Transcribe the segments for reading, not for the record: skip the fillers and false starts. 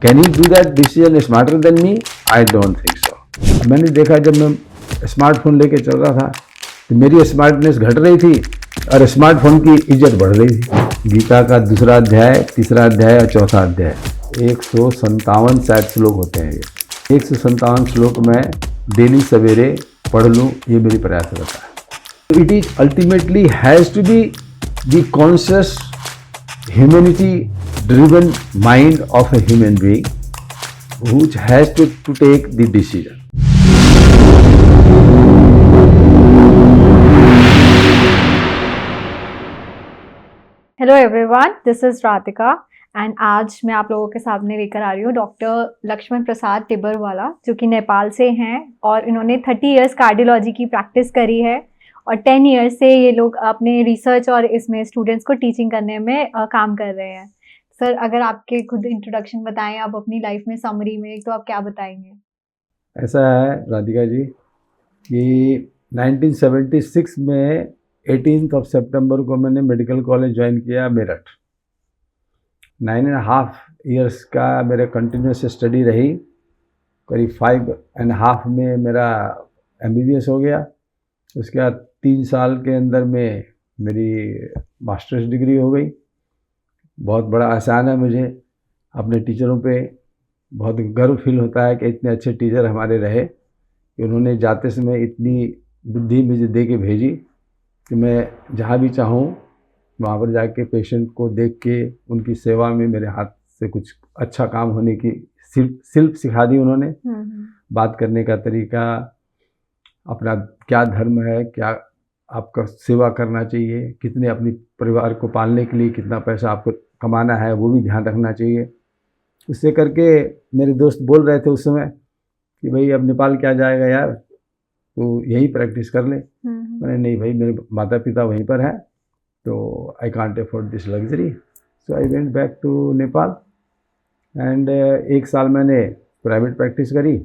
Can he do that decision smarter than me? I don't think सो। मैंने देखा जब मैं स्मार्टफोन लेके चल रहा था तो मेरी स्मार्टनेस घट रही थी और स्मार्टफोन की इज्जत बढ़ रही थी। गीता का दूसरा अध्याय, तीसरा अध्याय और चौथा अध्याय, 157 शायद श्लोक होते हैं। ये 157 श्लोक मैं डेली सवेरे पढ़ लूँ, ये मेरी प्रयास रहता है। It is ultimately has to be the conscious humanity driven mind of a human being which has to take the decision. Hello everyone, this is Radhika and आज मैं आप लोगों के सामने लेकर आ रही हूँ डॉक्टर लक्ष्मण प्रसाद टिब्बरवाला, जो कि नेपाल से हैं और इन्होंने 30 इयर्स कार्डियोलॉजी की प्रैक्टिस करी है और 10 ईयर्स से ये लोग अपने रिसर्च और इसमें स्टूडेंट्स को टीचिंग करने में काम कर रहे हैं। सर, अगर आपके खुद इंट्रोडक्शन बताएं आप अपनी लाइफ में समरी में, तो आप क्या बताएंगे? ऐसा है राधिका जी कि 1976 में 18 सितंबर को मैंने मेडिकल कॉलेज ज्वाइन किया मेरठ। 9.5 ईयर्स का मेरा कंटिन्यूस स्टडी रही। करीब 5.5 में मेरा MBBS हो गया। उसके बाद 3 साल के अंदर में मेरी मास्टर्स डिग्री हो गई। बहुत बड़ा एहसान है मुझे, अपने टीचरों पे बहुत गर्व फील होता है कि इतने अच्छे टीचर हमारे रहे कि उन्होंने जाते समय इतनी बुद्धि मुझे दे के भेजी कि मैं जहाँ भी चाहूँ वहाँ पर जाके पेशेंट को देख के उनकी सेवा में मेरे हाथ से कुछ अच्छा काम होने की शिल्प सिखा दी उन्होंने। बात करने का तरीका, अपना क्या धर्म है, क्या आपका सेवा करना चाहिए, कितने अपनी परिवार को पालने के लिए कितना पैसा आपको कमाना है, वो भी ध्यान रखना चाहिए। उससे करके मेरे दोस्त बोल रहे थे उस समय कि भाई अब नेपाल क्या जाएगा यार, तो यही प्रैक्टिस कर ले। मैंने नहीं भाई, मेरे माता पिता वहीं पर हैं, तो I can't afford this luxury, so I went back to Nepal and 1 साल मैंने प्राइवेट प्रैक्टिस करी।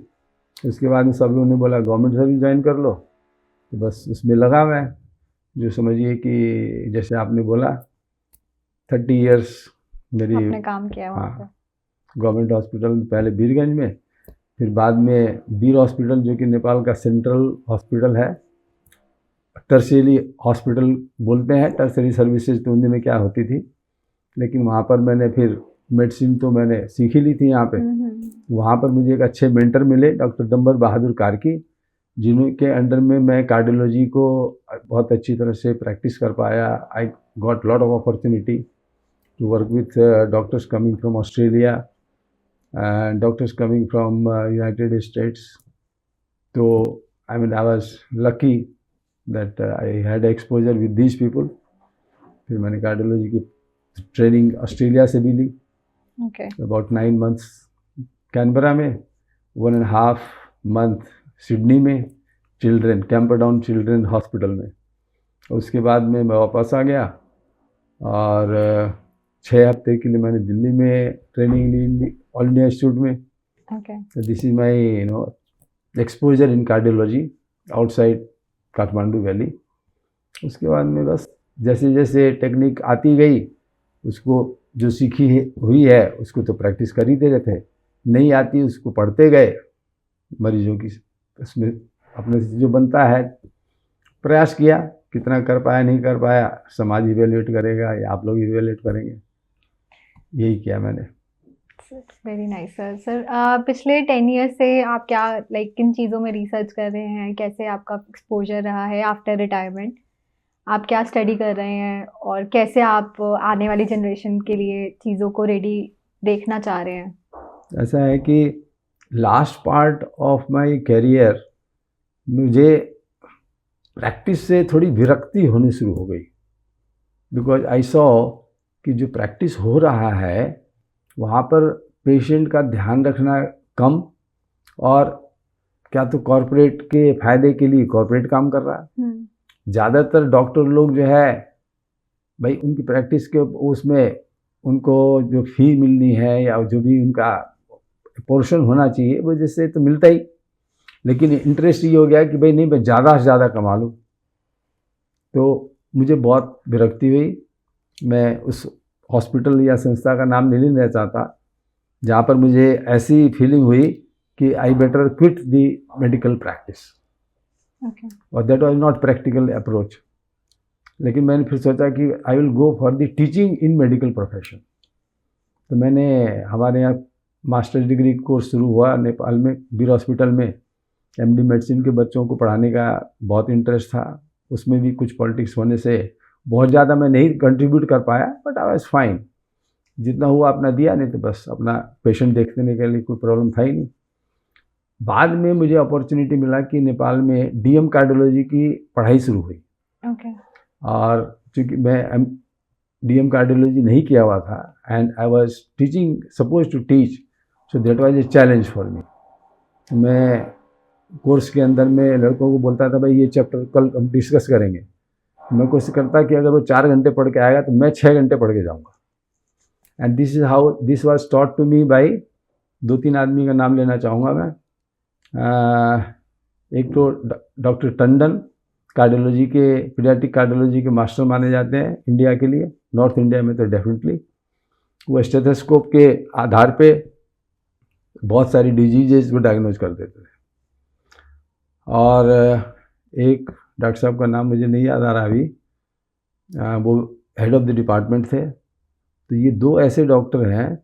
उसके बाद में सब लोगों ने बोला गवर्नमेंट सर्विस ज्वाइन कर लो, तो बस उसमें लगा मैं। जो समझिए कि जैसे आपने बोला 30 इयर्स मेरी आपने काम किया वहाँ पे। गवर्नमेंट हॉस्पिटल में, पहले बीरगंज में, फिर बाद में बीर हॉस्पिटल जो कि नेपाल का सेंट्रल हॉस्पिटल है, टर्शियरी हॉस्पिटल बोलते हैं। टर्शियरी सर्विसेज तो उन्हीं में क्या होती थी, लेकिन वहाँ पर मैंने फिर मेडिसिन तो मैंने सीख ही ली थी यहाँ पे। वहाँ पर मुझे एक अच्छे मेंटर मिले, डॉक्टर डम्बर बहादुर कार्की, जिनके अंडर में मैं कार्डियोलॉजी को बहुत अच्छी तरह से प्रैक्टिस कर पाया। I got lot of opportunity to work with doctors coming from Australia and doctors coming from United States. So I mean I was lucky that I had exposure with these people. फिर मैंने cardiology की training Australia से भी ली। About 9 months Canberra में, 1.5 month Sydney में children कैम्परडाउन children hospital में। उसके बाद में मैं वापस आ गया और 6 हफ्ते के लिए मैंने दिल्ली में ट्रेनिंग ली ऑल इंडिया इंस्टीट्यूट में। This is my exposure in cardiology outside Kathmandu valley. उसके बाद में बस जैसे जैसे टेक्निक आती गई, उसको जो सीखी हुई है उसको तो प्रैक्टिस कर ही दे रहे थे, नहीं आती उसको पढ़ते गए मरीजों की। उसमें अपने से जो बनता है प्रयास किया, कितना कर पाया नहीं कर पाया समाज इवेल्युएट करेगा या आप लोग इवेल्युएट करेंगे, यही किया मैंने। Very nice sir. सर, पिछले 10 ईयर्स से आप क्या किन चीज़ों में रिसर्च कर रहे हैं? कैसे आपका एक्सपोजर रहा है आफ्टर रिटायरमेंट? आप क्या स्टडी कर रहे हैं और कैसे आप आने वाली जनरेशन के लिए चीज़ों को रेडी देखना चाह रहे हैं? ऐसा है कि last part of my career मुझे प्रैक्टिस से थोड़ी विरक्ति होनी शुरू हो गई, बिकॉज आई सॉ कि जो प्रैक्टिस हो रहा है वहाँ पर पेशेंट का ध्यान रखना कम, और क्या तो कॉरपोरेट के फायदे के लिए कॉरपोरेट काम कर रहा है। ज़्यादातर डॉक्टर लोग जो है भाई उनकी प्रैक्टिस के उसमें उनको जो फी मिलनी है या जो भी उनका पोर्शन होना चाहिए वो जैसे तो मिलता ही, लेकिन इंटरेस्ट ये हो गया कि भाई नहीं मैं ज़्यादा से ज़्यादा कमा लूँ। तो मुझे बहुत विरक्ति हुई। मैं उस हॉस्पिटल या संस्था का नाम नहीं लेना चाहता जहाँ पर मुझे ऐसी फीलिंग हुई कि I better quit the medical practice, okay. और that was not practical approach. लेकिन मैंने फिर सोचा कि I will go for the teaching in medical profession. तो मैंने, हमारे यहाँ मास्टर्स डिग्री कोर्स शुरू हुआ नेपाल में, बीर हॉस्पिटल में। एमडी मेडिसिन के बच्चों को पढ़ाने का बहुत इंटरेस्ट था। उसमें भी कुछ पॉलिटिक्स होने से बहुत ज़्यादा मैं नहीं कंट्रीब्यूट कर पाया, बट आई वाज फाइन। जितना हुआ अपना दिया, नहीं तो बस अपना पेशेंट देखने के लिए कोई प्रॉब्लम था ही नहीं। बाद में मुझे अपॉर्चुनिटी मिला कि नेपाल में डीएम कार्डियोलॉजी की पढ़ाई शुरू हुई। ओके। और चूँकि मैं डीएम कार्डियोलॉजी नहीं किया हुआ था and I was teaching, suppose to teach, so that was a challenge for me. मैं कोर्स के अंदर में लड़कों को बोलता था, भाई ये चैप्टर कल हम डिस्कस करेंगे। मैं कोशिश करता कि अगर वो 4 घंटे पढ़ के आएगा तो मैं 6 घंटे पढ़ के जाऊँगा। And this is how this was taught to me by 2-3 आदमी का नाम लेना चाहूँगा मैं। एक तो डॉक्टर टंडन, कार्डियोलॉजी के, पीडियाट्रिक कार्डियोलॉजी के मास्टर माने जाते हैं इंडिया के लिए, नॉर्थ इंडिया में तो डेफिनेटली। वो स्टेथोस्कोप के आधार पे बहुत सारी डिजीजेज को डायग्नोज कर देते थे। और एक डॉक्टर साहब का नाम मुझे नहीं याद आ रहा अभी, वो हेड ऑफ द डिपार्टमेंट थे। तो ये 2 ऐसे डॉक्टर हैं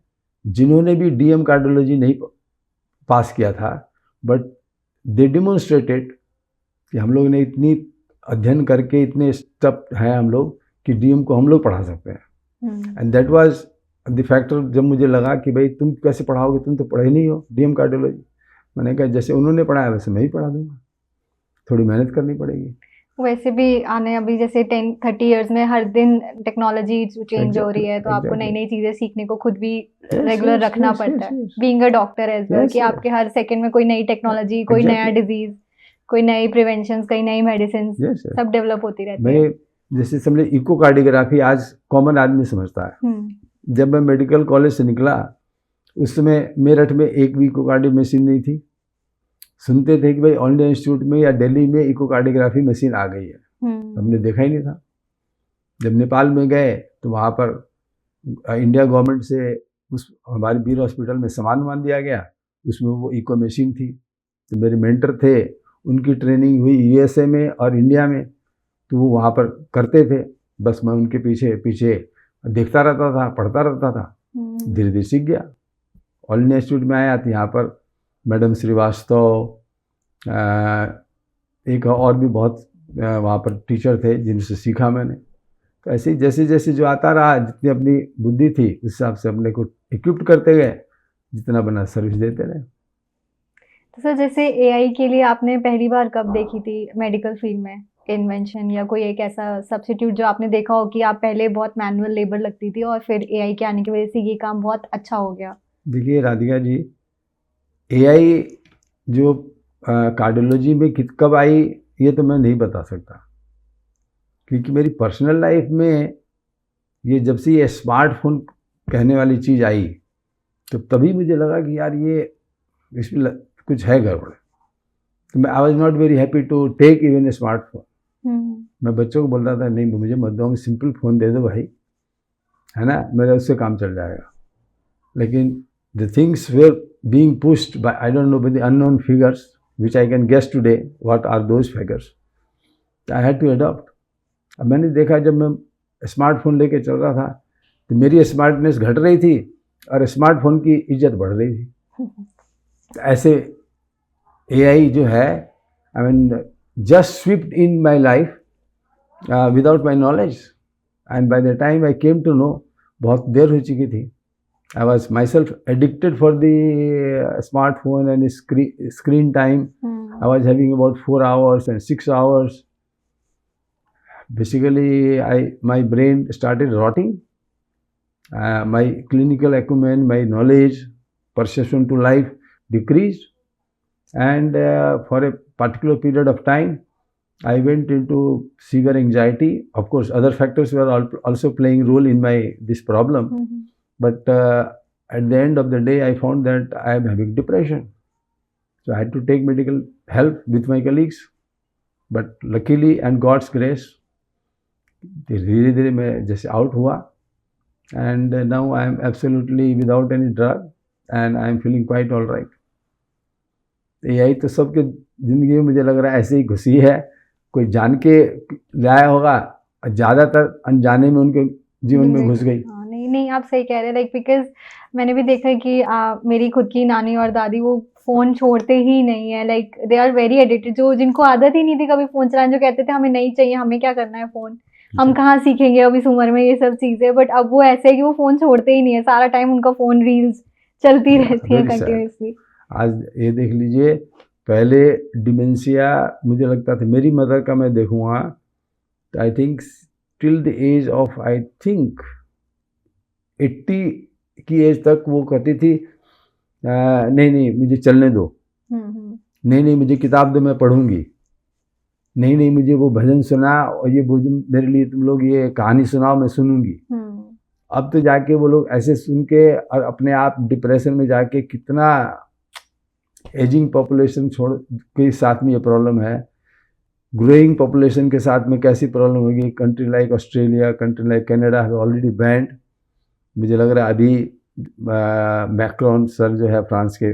जिन्होंने भी डीएम कार्डियोलॉजी नहीं पास किया था, बट दे डिमॉन्स्ट्रेटेड कि हम लोग ने इतनी अध्ययन करके इतने स्टफ हैं हम लोग कि डीएम को हम लोग पढ़ा सकते हैं। And that was the factor. जब मुझे लगा कि भाई तुम कैसे पढ़ाओगे, तुम तो पढ़े नहीं हो डीएम कार्डियोलॉजी, मैंने कहा जैसे उन्होंने पढ़ाया वैसे मैं ही पढ़ा दूंगा, थोड़ी मेहनत करनी पड़ेगी। वैसे भी आने अभी जैसे 10-30 इयर्स में हर दिन टेक्नोलॉजी चेंज हो रही है, तो आपको नई नई चीजें सीखने को खुद भी रेगुलर रखना पड़ता है, being a doctor as well, कि आपके हर सेकंड में कोई नई टेक्नोलॉजी, कोई नया डिजीज, कोई नई प्रिवेंशन, कई नई मेडिसिन, सब डेवलप होती रहती है। मैं जैसे समझे इकोकार्डियोग्राफी आज कॉमन आदमी समझता है। जब मैं मेडिकल कॉलेज से निकला उस समय मेरठ में एक भी इकोकार्डियो मशीन नहीं थी। सुनते थे कि भाई ऑल इंडिया इंस्टीट्यूट में या दिल्ली में इकोकार्डियोग्राफी मशीन आ गई है, हमने देखा ही नहीं था। जब नेपाल में गए तो वहाँ पर इंडिया गवर्नमेंट से उस हमारे बीर हॉस्पिटल में सामान दिया गया, उसमें वो इको मशीन थी। तो मेरे मेंटर थे, उनकी ट्रेनिंग हुई यूएसए में और इंडिया में, तो वो वहाँ पर करते थे, बस मैं उनके पीछे पीछे देखता रहता था, पढ़ता रहता था, धीरे धीरे सीख गया। ऑल इंडिया इंस्टीट्यूट में आया तो यहाँ पर मैडम श्रीवास्तव, एक और भी बहुत वहाँ पर टीचर थे जिनसे सीखा मैंने। तो ऐसे जैसे जैसे जो आता रहा, जितनी अपनी बुद्धि थी उस हिसाब से अपने को इक्विप्ड करते गए, जितना बना सर्विस देते रहे। तो सर जैसे एआई के लिए आपने पहली बार कब देखी थी मेडिकल फील्ड में इन्वेंशन, या कोई एक ऐसा सब्स्टिट्यूट जो आपने देखा हो कि आप पहले बहुत मैनुअल लेबर लगती थी और फिर एआई के आने की वजह से ये काम बहुत अच्छा हो गया? देखिए राधिका जी, एआई जो कार्डियोलॉजी में कब आई ये तो मैं नहीं बता सकता, क्योंकि मेरी पर्सनल लाइफ में ये जब से ये स्मार्टफोन कहने वाली चीज़ आई तो तभी मुझे लगा कि यार ये इसमें कुछ है गड़बड़। तो मैं I was not very happy to take even a smartphone. मैं बच्चों को बोलता था नहीं मुझे मत दो, सिंपल फ़ोन दे दो भाई, है ना, मेरा उससे काम चल जाएगा। लेकिन the things were being pushed by I don't know by the unknown figures which I can guess today what are those figures, I had to adopt। अब मैंने देखा जब मैं स्मार्टफोन लेके चल रहा था तो मेरी स्मार्टनेस घट रही थी और स्मार्टफोन की इज्जत बढ़ रही थी। ऐसे एआई जो है I mean just sweeped in my life without my knowledge, and by the time I came to know बहुत देर हो चुकी थी। I was myself addicted for the smartphone and screen time. I was having about 4 hours and 6 hours. Basically, my brain started rotting. My clinical acumen, my knowledge, perception to life decreased. And for a particular period of time, I went into severe anxiety. Of course, other factors were also playing role in this problem. But at the end of the day, I found that I am having depression. So I had to take medical help with my colleagues. But luckily and God's grace, धीरे धीरे मैं जैसे out हुआ, and now I am absolutely without any drug and I am feeling quite all right. AI तो सबके ज़िंदगी में मुझे लग रहा है ऐसे ही घुसी है, कोई जान के लाया होगा, ज़्यादातर अनजाने में उनके जीवन में घुस गई। हाँ, नहीं नहीं आप सही कह रहे हैं, लाइक बिकॉज मैंने भी देखा है कि मेरी खुद की नानी और दादी वो फ़ोन छोड़ते ही नहीं है, like they are very addicted. जो जिनको आदत ही नहीं थी कभी फ़ोन चलाने, जो कहते थे हमें नहीं चाहिए, हमें क्या करना है फ़ोन, हम कहाँ सीखेंगे अब इस उम्र में ये सब चीज़ें, बट अब वो ऐसे है कि वो फ़ोन छोड़ते ही नहीं है, सारा टाइम उनका फ़ोन रील्स चलती रहती है Very sad. कंटिन्यूसली। आज ये देख लीजिए, पहले डिमेंशिया मुझे लगता था, मेरी मदर का मैं देखूँगा तो I think till the age of I think 80 की एज तक वो कहती थी नहीं नहीं मुझे चलने दो, नहीं नहीं मुझे किताब दो मैं पढ़ूंगी, नहीं नहीं मुझे वो भजन सुना और ये मेरे लिए तुम लोग ये कहानी सुनाओ मैं सुनूंगी। अब तो जाके वो लोग ऐसे सुन के और अपने आप डिप्रेशन में जाके, कितना एजिंग पॉपुलेशन छोड़ के साथ में ये प्रॉब्लम है, ग्रोइंग पॉपुलेशन के साथ में कैसी प्रॉब्लम होगी। Country like Australia, country like Canada have already band. मुझे लग रहा है अभी मैक्रोन सर जो है फ्रांस के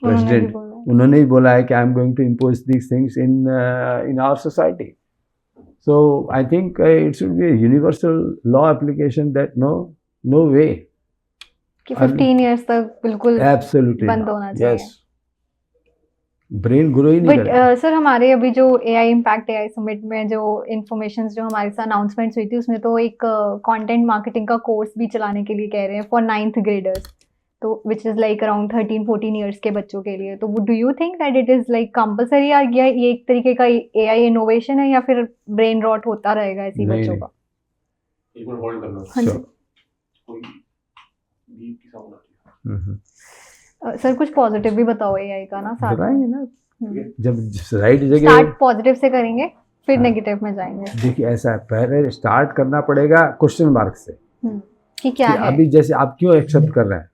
प्रेसिडेंट, उन्होंने ही बोला है कि I am going to impose these things in our society. So I think it should be universal law application that no way कि 15 इयर्स तक बिल्कुल एब्सोल्युटली बंद होना चाहिए। यस, ब्रेन ग्रो ही नहीं करेगा। बट सर हमारे अभी जो एआई इम्पैक्ट एआई समिट में जो इन्फॉर्मेशन जो हमारे साथ अनाउंसमेंट्स हुई थी, उसमें तो एक कंटेंट मार्केटिंग का कोर्स भी चलाने के लिए कह रहे हैं फॉर 9th ग्रेडर्स, तो which is like around 13-14 years के बच्चों के लिए। तो do you think that it is like compulsory, या ये एक तरीके का एआई इनोवेशन है, या फिर ब्रेन रॉट होता रहेगा ऐसी नहीं, बच्चों नहीं। का? एक मिनट होल्ड करना। हाँ जी। कोई बीप की साउंड आ रही है। सर कुछ पॉजिटिव भी बताओ एआई का ना साथ में। बताएंगे ना, हम्म। जब राइट जगह। स्टार्ट पॉजिटिव से करेंगे फिर हाँ। नेगेटिव में जाएंगे। देखिए ऐसा है, पहले स्टार्ट करना पड़ेगा क्वेश्चन मार्क से कि क्या कि है। अभी जैसे आप क्यों एक्सेप्ट कर रहे हैं,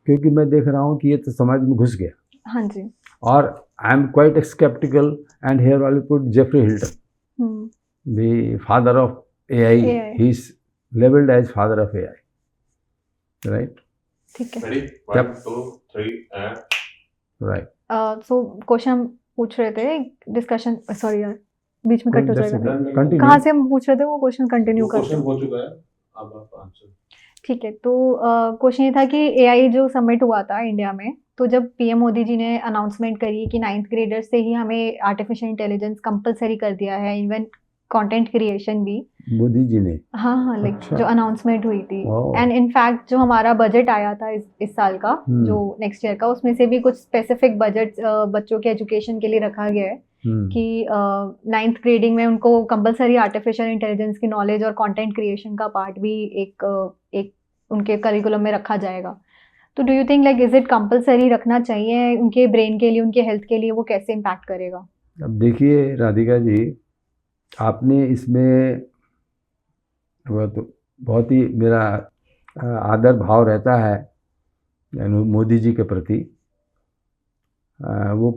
क्योंकि मैं देख रहा हूँ कि ये तो समाज में घुस गया। हाँ जी। और I am quite sceptical and here I put Geoffrey Hilton, the father of AI, he is labelled as father of AI, right? ठीक है। Ready 1 2 3 and right. So question हम पूछ रहे थे, डिस्कशन, सॉरी यार बीच में कट हो जाएगा। कंटिन्यू। कहाँ से हम पूछ रहे थे वो क्वेश्चन कंटिन्यू क्वेश्चन करते हो चुका है, अब आप आंसर। ठीक है। तो क्वेश्चन ये था कि एआई जो समिट हुआ था इंडिया में, तो जब पीएम मोदी जी ने अनाउंसमेंट करी कि 9th ग्रेडर्स से ही हमें आर्टिफिशियल इंटेलिजेंस कंपलसरी कर दिया है, इवन कंटेंट क्रिएशन भी। मोदी जी ने? हाँ लाइक अच्छा। जो अनाउंसमेंट हुई थी, वाह। एंड इनफैक्ट जो हमारा बजट आया था इस साल का, जो नेक्स्ट ईयर का, उसमें से भी कुछ स्पेसिफिक बजट बच्चों के एजुकेशन के लिए रखा गया है कि 9th ग्रेडिंग में उनको कंपलसरी आर्टिफिशियल इंटेलिजेंस की नॉलेज और कंटेंट क्रिएशन का पार्ट भी एक उनके करिकुलम में रखा जाएगा। तो do you think like is it compulsory रखना चाहिए उनके ब्रेन के लिए, उनके हेल्थ के लिए, वो कैसे इम्पैक्ट करेगा? अब देखिए राधिका जी, आपने इसमें वो तो बहुत ही मेरा आदर भाव रहता है मोदी जी के प्रति। वो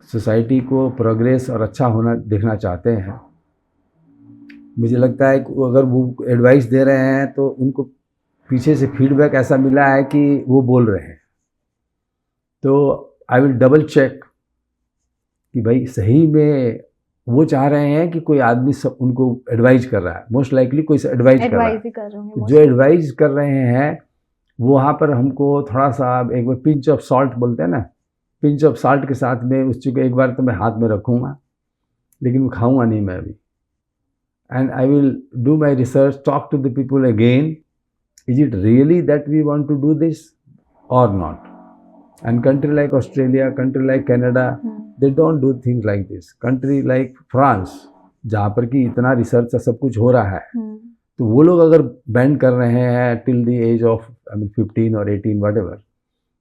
सोसाइटी को प्रोग्रेस और अच्छा होना देखना चाहते हैं। मुझे लगता है कि अगर वो एडवाइस दे रहे हैं तो उनको पीछे से फीडबैक ऐसा मिला है कि वो बोल रहे हैं, तो आई विल डबल चेक कि भाई सही में वो चाह रहे हैं कि कोई आदमी सब उनको एडवाइज कर रहा है। मोस्ट लाइकली कोई एडवाइज कर रहा है। ही कर रहे होंगे जो एडवाइज कर रहे हैं वो वहाँ पर हमको थोड़ा सा एक बार पिंच ऑफ सॉल्ट बोलते हैं ना, पिंच ऑफ सॉल्ट के साथ में उस चीज़ को एक बार तो मैं हाथ में रखूँगा, लेकिन खाऊंगा नहीं मैं अभी। And I will do my research, talk to the people again, is it really that we want to do this और not? And country like Australia, country like Canada, they don't do things like this. Country like France, जहाँ पर कि इतना research सब कुछ हो रहा है, तो वो लोग अगर बैन कर रहे हैं टिल द एज ऑफ 15 और 18 whatever,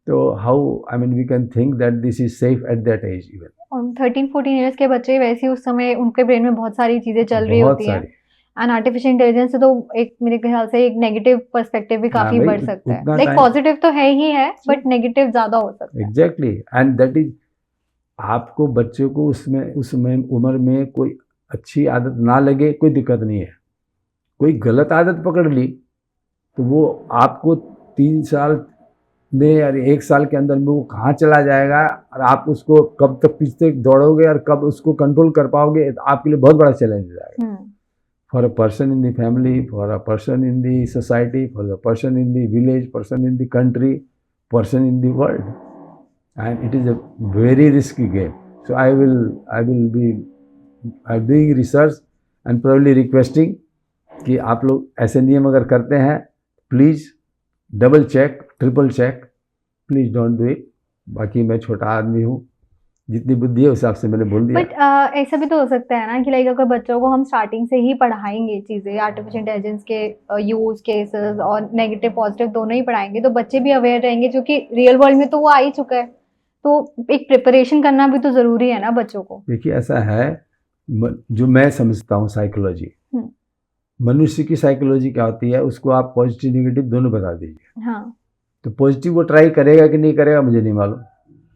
तो how we can think that this is safe at that age? Even 13-14 years के बच्चे वैसे उस समय उनके ब्रेन में बहुत सारी चीजें चल रही होती हैं, एंड आर्टिफिशियल इंटेलिजेंस से तो एक मेरे ख्याल से एक नेगेटिव पर्सपेक्टिव भी काफी बढ़ सकता है। लाइक पॉजिटिव तो है ही है, बट नेगेटिव ज्यादा हो सकता है। एग्जैक्टली, एंड दैट इज आपको बच्चों को उसमें उम्र में कोई अच्छी आदत ना लगे, कोई दिक्कत नहीं है। कोई गलत आदत पकड़ ली तो वो आपको 3 साल नहीं यार, 1 साल के अंदर में वो कहाँ चला जाएगा और आप उसको कब तक पीछे दौड़ोगे और कब उसको कंट्रोल कर पाओगे, तो आपके लिए बहुत बड़ा चैलेंज हो जाएगा। For a person in the family, for a person in the society, for a person in the village, person in the country, person in the world, and it is a very risky game. So I will be doing research and probably requesting कि आप लोग ऐसे नियम अगर करते हैं, please double check, triple check, please don't do it. बाकी मैं छोटा आदमी हूँ, जितनी बुद्धि है उस हिसाब से मैंने बोल दिया। बट ऐसा भी तो हो सकता है ना कि लाइक अगर बच्चों को हम स्टार्टिंग से ही पढ़ाएंगे चीज़ें, आर्टिफिशियल इंटेलिजेंस के यूज केसेस और नेगेटिव पॉजिटिव दोनों ही पढ़ाएंगे, तो बच्चे भी अवेयर रहेंगे, जो कि रियल वर्ल्ड में तो वो आ ही चुका है। तो एक प्रिपरेशन करना भी तो ज़रूरी है ना बच्चों को। देखिए ऐसा है, जो मैं समझता हूँ साइकोलॉजी, मनुष्य की साइकोलॉजी क्या होती है, उसको आप पॉजिटिव नेगेटिव दोनों बता दीजिए। हाँ, तो पॉजिटिव वो ट्राई करेगा कि नहीं करेगा मुझे नहीं मालूम,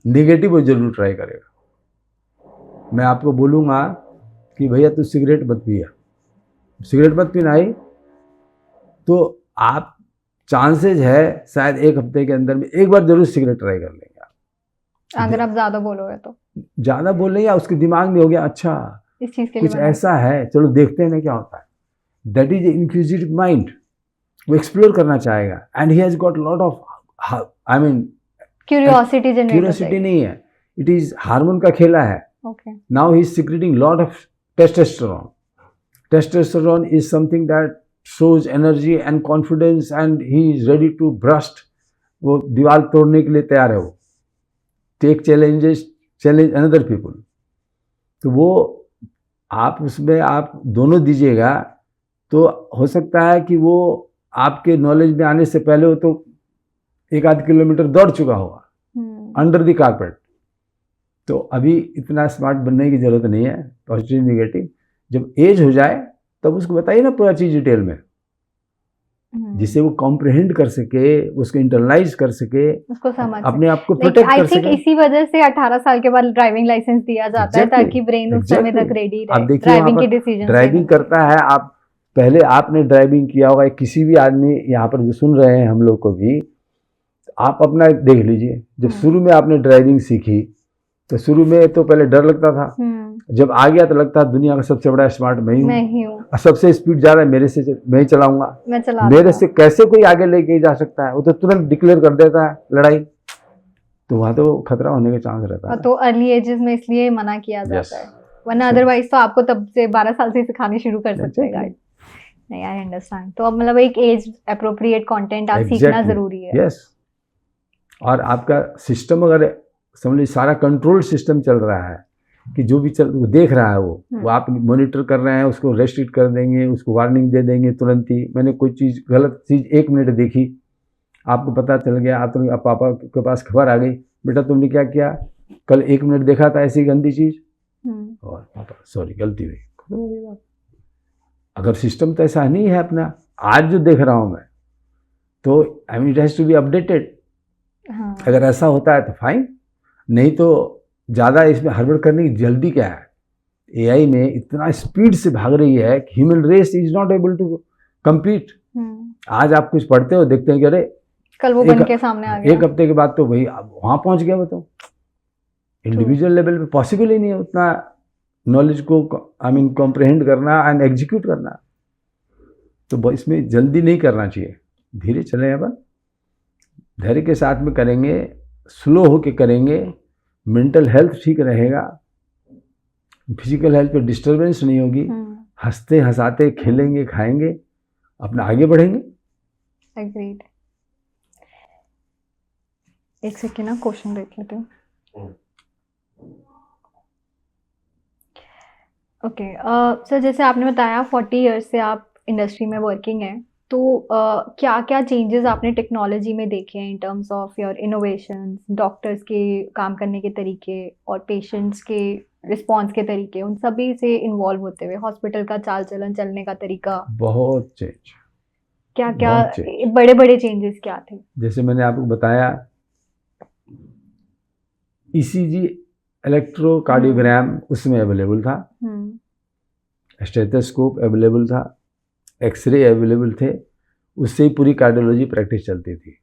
नेगेटिव वो जरूर ट्राई करेगा। मैं आपको बोलूँगा कि भैया तू सिगरेट मत पिया, सिगरेट मत पीना ही, तो आप चांसेज है शायद 1 हफ्ते के अंदर में एक बार जरूर सिगरेट ट्राई कर लेंगे आप। अगर आप ज़्यादा बोलोगे तो ज़्यादा बोल रहे हैं या उसके दिमाग में हो गया अच्छा इस चीज़ के कुछ लिए ऐसा है, चलो देखते हैं ना क्या होता है। दैट इज इंक्विजिटिव माइंड, वो एक्सप्लोर करना चाहेगा, and he has got lot of, I mean curiosity generate curiosity नहीं है, इट इज हार्मोन का खेला है। Okay, now he is secreting lot of testosterone. Testosterone is something that shows energy and confidence and he is ready to burst, वो दीवार तोड़ने के लिए तैयार है, वो take challenges, challenge another people. तो वो आप उसमें आप दोनों दीजिएगा तो हो सकता है कि वो आपके नॉलेज में आने से पहले वो तो 1-8 किलोमीटर दौड़ चुका होगा अंडर द कारपेट। तो अभी इतना स्मार्ट बनने की ज़रूरत नहीं है, पॉजिटिव नेगेटिव। जब एज हो जाए तब उसको बताइए ना पूरा चीज़ डिटेल में, जिससे वो कॉम्प्रिहेंड कर सके, उसको इंटरलाइज कर सके, उसको समझ अपने आप को प्रोटेक्ट कर सके। इसी वजह से 18 साल के बाद ड्राइविंग लाइसेंस दिया जाता है, ताकि ब्रेन उस समय तक रेडी रहे ड्राइविंग के डिसीजन। ड्राइविंग करता है, आप पहले आपने ड्राइविंग किया होगा, किसी भी आदमी यहाँ पर जो सुन रहे हैं हम लोग को भी, आप अपना देख लीजिए, जब शुरू में आपने ड्राइविंग सीखी तो शुरू में तो पहले डर लगता था, जब आ गया तो लगता है दुनिया का सबसे बड़ा स्मार्ट मैं ही हूँ, सबसे स्पीड ज़्यादा मेरे से, मैं ही चलाऊंगा, मेरे से कैसे कोई आगे लेके जा सकता है, वो तो तुरंत डिक्लेयर कर देता है लड़ाई। तो वहाँ तो खतरा होने के चांस रहता है। तो अर्ली एजेस में इसलिए मना किया जाता है, वरना अदरवाइज तो आपको तब से 12 साल से सिखानी शुरू कर सकते हैं गाड़ी। नहीं, आई अंडरस्टैंड। तो अब मतलब एक एज अप्रोप्रिएट कंटेंट आप सीखना जरूरी है। यस, और आपका सिस्टम अगर समझ लीजिए सारा कंट्रोल सिस्टम चल रहा है कि जो भी वो देख रहा है, वो आप मॉनिटर कर रहे हैं, उसको रेस्ट्रिक्ट कर देंगे, उसको वार्निंग दे देंगे तुरंत ही। मैंने कोई चीज़ गलत चीज़ 1 मिनट देखी, आपको पता चल गया, आप पापा के पास खबर आ गई, बेटा तुमने क्या किया, कल 1 मिनट देखा था ऐसी गंदी चीज़, और पापा सॉरी गलती हुई। अगर सिस्टम तो ऐसा नहीं है अपना, आज जो देख रहा हूँ मैं, तो I mean it has to be updated. अगर ऐसा होता है तो फाइन, नहीं तो ज़्यादा इसमें हड़बड़ करने की जल्दी क्या है। एआई में इतना स्पीड से भाग रही है कि human race is not able to compete. आज आप कुछ पढ़ते हो, देखते हैं कि अरे कल वो बन के सामने आ गया, 1 हफ्ते के बाद तो भाई वहाँ पहुँच गया। वो तो इंडिविजुअल लेवल पे पॉसिबल ही नहीं है उतना नॉलेज को आई मीन कॉम्प्रहेंड करना एंड एग्जीक्यूट करना। तो इसमें जल्दी नहीं करना चाहिए, धीरे चलें, अपन धैर्य के साथ में करेंगे, स्लो होके करेंगे, मेंटल हेल्थ ठीक रहेगा, फिजिकल हेल्थ पे डिस्टरबेंस नहीं होगी, हंसते हंसाते खेलेंगे खाएंगे, अपना आगे बढ़ेंगे। एग्रीड। एक सेकेंड ना, क्वेश्चन देख लेते हैं। ओके सर, जैसे आपने बताया 40 इयर्स से आप इंडस्ट्री में वर्किंग है, तो क्या क्या चेंजेस आपने टेक्नोलॉजी में देखे हैं in terms of your innovations, doctors के काम करने के तरीके और पेशेंट्स के रिस्पॉन्स के तरीके, उन सभी से इन्वॉल्व होते हुए हॉस्पिटल का चाल चलन, चलने का तरीका, बहुत चेंज। क्या क्या बड़े बड़े चेंजेस क्या थे? जैसे मैंने आपको बताया, ईसीजी इलेक्ट्रोकार्डियोग्राम उसमें अवेलेबल था, स्टेथोस्कोप अवेलेबल था, एक्सरे अवेलेबल थे, उससे ही पूरी कार्डियोलॉजी प्रैक्टिस चलती थी।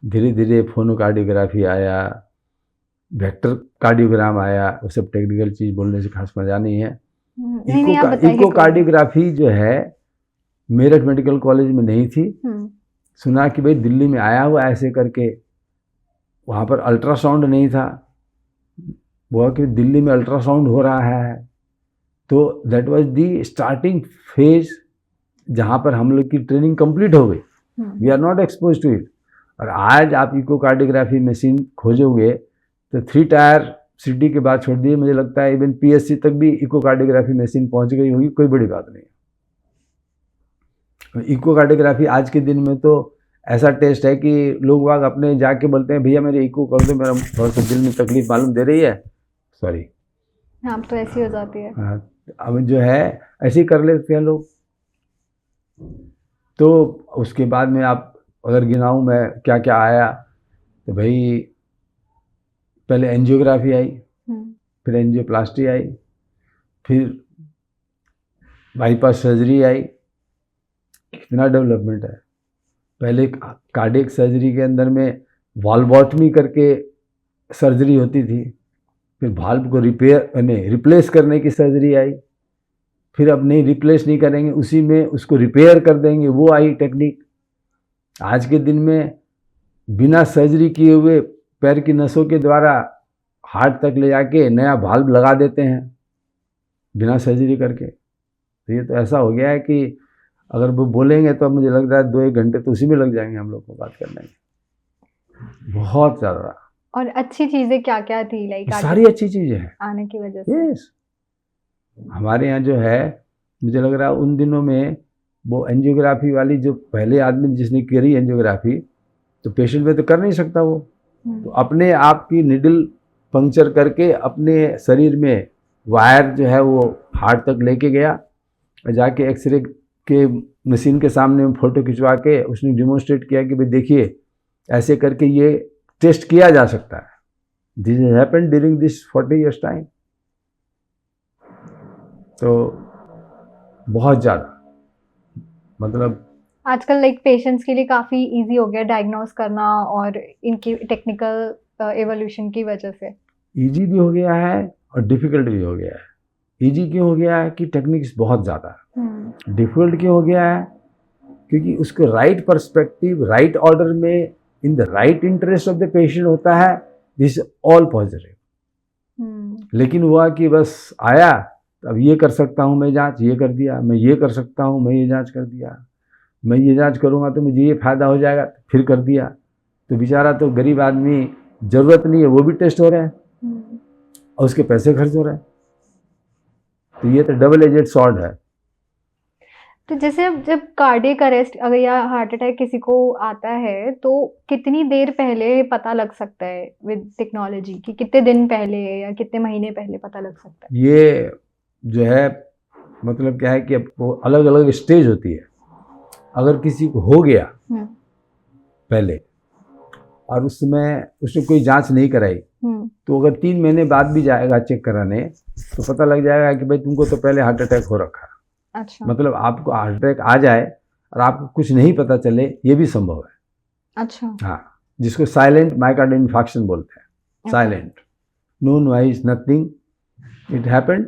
धीरे धीरे फोनोकार्डियोग्राफी आया, वेक्टर कार्डियोग्राम आया। वो सब टेक्निकल चीज़ बोलने से खास मज़ा नहीं है। नहीं आप बताइए। इकोकार्डियोग्राफी जो है मेरठ मेडिकल कॉलेज में नहीं थी। सुना कि भाई दिल्ली में आया हुआ ऐसे करके, वहाँ पर अल्ट्रासाउंड नहीं था, वो कि दिल्ली में अल्ट्रासाउंड हो रहा है। तो that was the starting phase जहाँ पर हम लोग की ट्रेनिंग कंप्लीट हो गई। We are not expose to it. और आज आप इकोकार्डियोग्राफी मशीन खोजोगे तो 3 टायर सिटी के बाद छोड़ दिए, मुझे लगता है इवन पीएससी तक भी इकोकार्डियोग्राफी मशीन पहुँच गई होगी, कोई बड़ी बात नहीं। इकोकार्डियोग्राफी आज के दिन में तो ऐसा टेस्ट है कि लोग वाग अपने जाके बोलते हैं भैया मेरे इको कर दो, मेरा थोड़ा सा दिल में तकलीफ मालूम दे रही है, सॉरी। हाँ तो ऐसी हो जाती है। अब जो है ऐसे ही कर लेते हैं लोग। तो उसके बाद में आप अगर गिनाऊँ मैं क्या क्या आया, तो भाई पहले एंजियोग्राफी आई, फिर एंजियोप्लास्टी आई, फिर बाईपास सर्जरी आई। कितना डेवलपमेंट है। पहले कार्डियक सर्जरी के अंदर में वाल्वोटमी करके सर्जरी होती थी, फिर वाल्व को रिप्लेस करने की सर्जरी आई, फिर अब नहीं रिप्लेस नहीं करेंगे, उसी में उसको रिपेयर कर देंगे, वो आई टेक्निक। आज के दिन में बिना सर्जरी किए हुए पैर की नसों के द्वारा हार्ट तक ले जाके नया वाल्व लगा देते हैं बिना सर्जरी करके। तो ये तो ऐसा हो गया है कि अगर वो बोलेंगे तो मुझे लग रहा है 2-1 घंटे तो उसी में लग जाएंगे हम लोग को बात करने में, बहुत ज़्यादा। और अच्छी चीज़ें क्या क्या थी, लाइक सारी अच्छी चीज़ें हैं आने की वजह से। यस, हमारे यहाँ जो है मुझे लग रहा है उन दिनों में वो एंजियोग्राफी वाली जो पहले आदमी जिसने करी एंजियोग्राफी, तो पेशेंट में तो कर नहीं सकता वो, तो अपने आप की निडल पंक्चर करके अपने शरीर में वायर जो है वो हार्ट तक लेके गया, और जाके एक्सरे के मशीन के सामने में फ़ोटो खिंचवा के उसने डिमोन्स्ट्रेट किया कि भाई देखिए ऐसे करके ये टेस्ट किया जा सकता है। This happened during this 40 years time. तो बहुत ज़्यादा मतलब आजकल लाइक पेशेंट्स के लिए काफ़ी इजी हो गया डायग्नोस करना, और इनकी टेक्निकल एवोल्यूशन की वजह से इजी भी हो गया है और डिफ़िकल्ट भी हो गया है। इजी क्यों हो गया है कि टेक्निक्स बहुत ज़्यादा है। डिफ़िकल्ट क्यों हो गया है क्योंकि उसको राइट पर्सपेक्टिव, राइट ऑर्डर में, in the right interest of the patient होता है, दिस ऑल पॉजिटिव। लेकिन हुआ कि बस आया, अब ये कर सकता हूँ मैं जांच, ये कर दिया, मैं ये कर सकता हूँ मैं ये जांच कर दिया, मैं ये जांच करूँगा तो मुझे ये फ़ायदा हो जाएगा, फिर कर दिया। तो बेचारा तो गरीब आदमी, ज़रूरत नहीं है वो भी टेस्ट हो रहे हैं और उसके पैसे खर्च हो रहे हैं। तो ये तो डबल एजेड सॉर्ड है। तो जैसे अब जब कार्डियक अरेस्ट अगर या हार्ट अटैक किसी को आता है तो कितनी देर पहले पता लग सकता है विद टेक्नोलॉजी, कि कितने दिन पहले या कितने महीने पहले पता लग सकता है? ये जो है मतलब क्या है कि वो अलग अलग स्टेज होती है। अगर किसी को हो गया पहले और उसमें उसने कोई जांच नहीं कराई, तो अगर 3 महीने बाद भी जाएगा चेक कराने तो पता लग जाएगा कि भाई तुमको तो पहले हार्ट अटैक हो रखा। अच्छा। मतलब आपको हार्ट अटैक आ जाए और आपको कुछ नहीं पता चले, ये भी संभव है। अच्छा। हाँ, जिसको साइलेंट मायोकार्डियल इन्फार्क्शन बोलते हैं। Silent, no noise, nothing, it happened,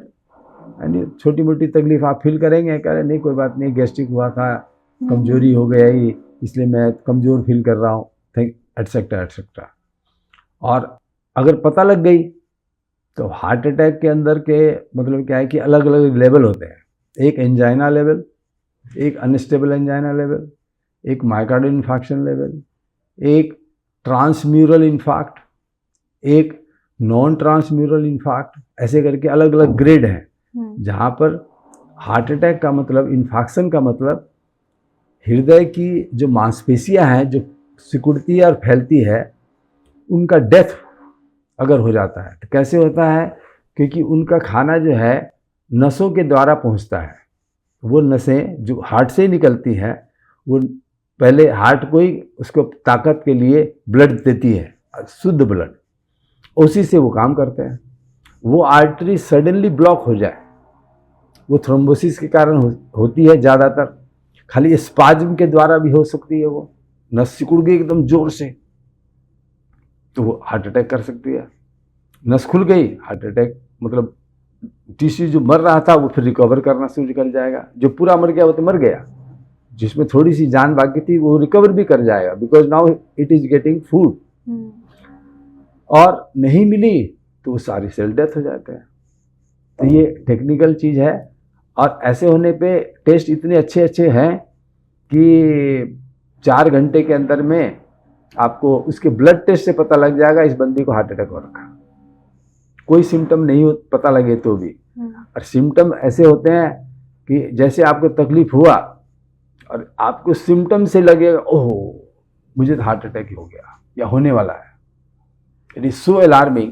and छोटी मोटी तकलीफ आप फील करेंगे, कह रहे नहीं कोई बात नहीं, गैस्ट्रिक हुआ था, कमजोरी हो गया ही, इसलिए मैं कमज़ोर फील कर रहा हूँ, एटसेट्रा एटसेट्रा। और अगर पता लग गई तो हार्ट अटैक के अंदर के मतलब क्या है कि अलग अलग लेवल होते हैं। एक एंजाइना लेवल, एक अनस्टेबल एंजाइना लेवल, एक मायोकार्डियल इन्फार्क्शन लेवल, एक ट्रांसम्यूरल इन्फार्क्ट, एक नॉन ट्रांसम्यूरल इन्फार्क्ट, ऐसे करके अलग अलग ग्रेड हैं। जहाँ पर हार्ट अटैक का मतलब, इन्फार्क्शन का मतलब हृदय की जो मांसपेशियाँ हैं जो सिकुड़ती है और फैलती है, उनका डेथ अगर हो जाता है तो कैसे होता है, क्योंकि उनका खाना जो है नसों के द्वारा पहुंचता है। वो नसें जो हार्ट से निकलती हैं वो पहले हार्ट को ही उसको ताकत के लिए ब्लड देती है, शुद्ध ब्लड, उसी से वो काम करते हैं। वो आर्टरी सडनली ब्लॉक हो जाए, वो थ्रोम्बोसिस के कारण होती है ज़्यादातर, खाली स्पाज्म के द्वारा भी हो सकती है। वो नस सिकुड़ गई एकदम ज़ोर से तो वो हार्ट अटैक कर सकती है। नस खुल गई, हार्ट अटैक, मतलब टिश्यू जो मर रहा था वो फिर रिकवर करना शुरू कर जाएगा। जो पूरा मर गया वो तो मर गया, जिसमें थोड़ी सी जान बाकी थी वो रिकवर भी कर जाएगा, because now it is getting food. और नहीं मिली तो वो सारी सेल डेथ हो जाते हैं। तो ये टेक्निकल चीज़ है, और ऐसे होने पे टेस्ट इतने अच्छे अच्छे हैं कि 4 घंटे के अंदर में आपको उसके ब्लड टेस्ट से पता लग जाएगा इस बंदी को हार्ट अटैक हो रखा। कोई सिम्टम नहीं पता लगे तो भी। और सिम्टम ऐसे होते हैं कि जैसे आपको तकलीफ हुआ और आपको सिम्टम से लगेगा ओह मुझे तो हार्ट अटैक हो गया या होने वाला है। It is so alarming.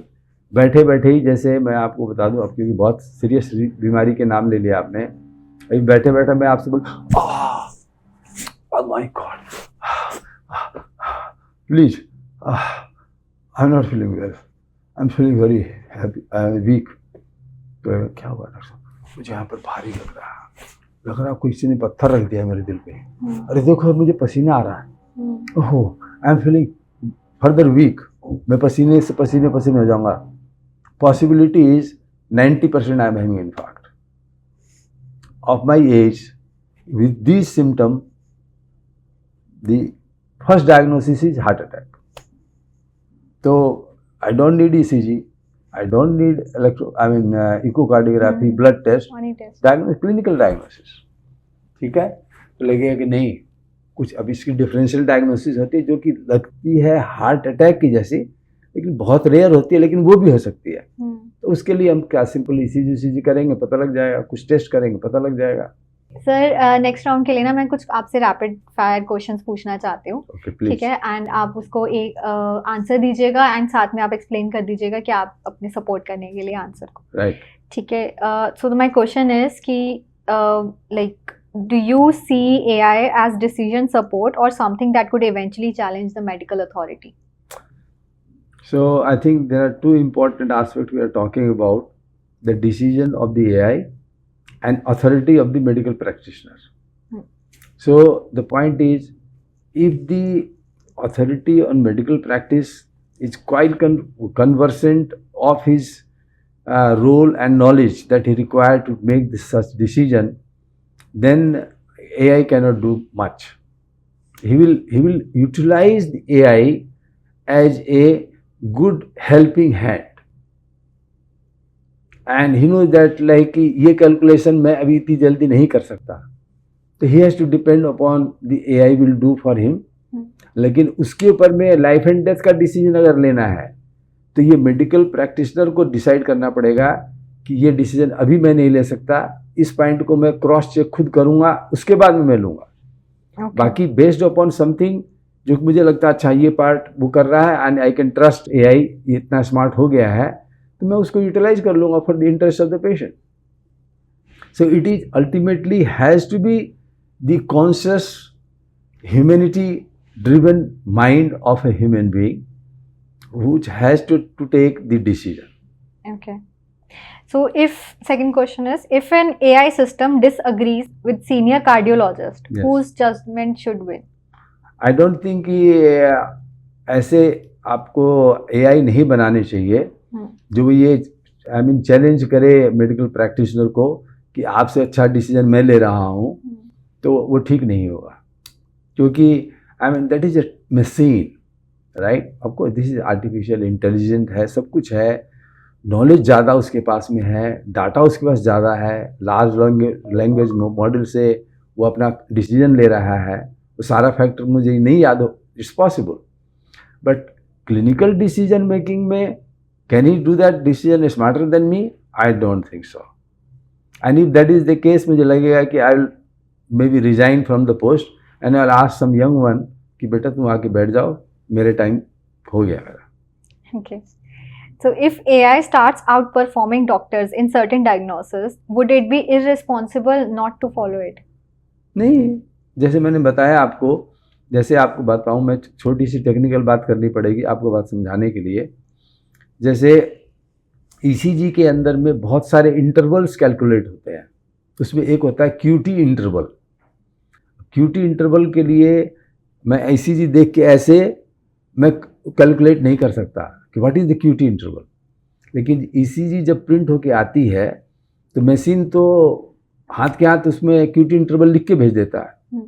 बैठे बैठे ही, जैसे मैं आपको बता दूं, अब क्योंकि बहुत सीरियस बीमारी के नाम ले लिया आपने, अभी बैठे बैठे मैं आपसे बोल oh my God please I am not feeling well, I am feeling very happy, I am weak. तो क्या हुआ डॉक्टर साहब? मुझे यहाँ पर भारी लग रहा किसी ने पत्थर रख दिया मेरे दिल पे। अरे देखो मुझे पसीना आ रहा है, ओहो I am feeling further weak, मैं पसीने से पसीने हो जाऊंगा। Possibility is 90% I am having infarct of my age with this symptom. The first diagnosis is heart attack. तो I don't need ECG, I don't need echocardiography, blood test, clinical diagnosis, ठीक है। तो लगेगा कि नहीं कुछ, अब इसकी डिफरेंशियल डायग्नोसिस होती है जो कि लगती है हार्ट अटैक की जैसी, लेकिन बहुत रेयर होती है, लेकिन वो भी हो सकती है। तो उसके लिए हम क्या सिंपल ECG करेंगे, पता लग जाएगा, कुछ टेस्ट करेंगे, पता लग जाएगा। सर नेक्स्ट राउंड के लिए ना मैं कुछ आपसे रैपिड फायर क्वेश्चंस पूछना चाहती हूँ, ठीक है, एंड आप उसको एक आंसर दीजिएगा एंड साथ में आप एक्सप्लेन कर दीजिएगा कि आप अपने सपोर्ट करने के लिए आंसर को, राइट, ठीक है। सो माय क्वेश्चन इज कि like do you see AI as decision support or something that could eventually challenge the medical authority? So I think there are two important aspects we are talking about: the decision of the AI and authority of the medical practitioner. So the point is, if the authority on medical practice is quite conversant of his role and knowledge that he required to make such decision, then AI cannot do much. He will utilize the AI as a good helping hand. And he knows that like ये calculation मैं अभी इतनी जल्दी नहीं कर सकता, तो he has to depend upon the AI will do for him. लेकिन उसके ऊपर में लाइफ एंड डेथ का डिसीजन अगर लेना है तो ये मेडिकल प्रैक्टिशनर को डिसाइड करना पड़ेगा कि ये डिसीजन अभी मैं नहीं ले सकता, इस पॉइंट को मैं क्रॉस चेक खुद करूँगा, उसके बाद में मैं लूँगा। बाकी बेस्ड अपॉन समथिंग जो मुझे लगता है अच्छा ये पार्ट वो कर रहा है and I can trust AI, ये इतना स्मार्ट हो गया है, तो मैं उसको यूटिलाइज कर लूँगा for the interest of the patient. So it is ultimately has to be the conscious humanity driven mind of a human being which has to take the decision. Okay. So if second question is, if an AI system disagrees with senior cardiologist, Yes. whose judgment should win? I don't think कि ऐसे आपको AI नहीं बनाने चाहिए जो ये challenge करे medical practitioner को कि आपसे अच्छा डिसीजन मैं ले रहा हूँ, तो वो ठीक नहीं होगा, क्योंकि that is a machine, right. आपको दिस इज आर्टिफिशियल इंटेलिजेंट है, सब कुछ है, नॉलेज ज़्यादा उसके पास में है, डाटा उसके पास ज़्यादा है, लार्ज लैंग्वेज मॉडल से वो अपना डिसीजन ले रहा है, वो सारा फैक्टर मुझे नहीं याद हो, it's possible, but clinical decision making में can he do that decision smarter than me? I don't think so. And if that is the case, मुझे लगेगा कि I will may be resign from the post and I will ask some young one कि बेटा तुम आके बैठ जाओ, मेरे टाइम हो गया मेरा। Okay. So if AI starts outperforming doctors in certain diagnoses, would it be irresponsible not to follow it? नहीं, जैसे मैंने बताया आपको, जैसे आपको बताऊँ, मैं छोटी सी टेक्निकल बात करनी पड़ेगी आपको बात समझाने के लिए। जैसे ECG के अंदर में बहुत सारे इंटरवल्स कैलकुलेट होते हैं, उसमें एक होता है QT इंटरवल। QT इंटरवल के लिए मैं ECG देख के ऐसे मैं कैलकुलेट नहीं कर सकता कि what is the QT interval, लेकिन ECG जब प्रिंट होके आती है तो मशीन तो हाथ के हाथ उसमें QT इंटरवल लिख के भेज देता है।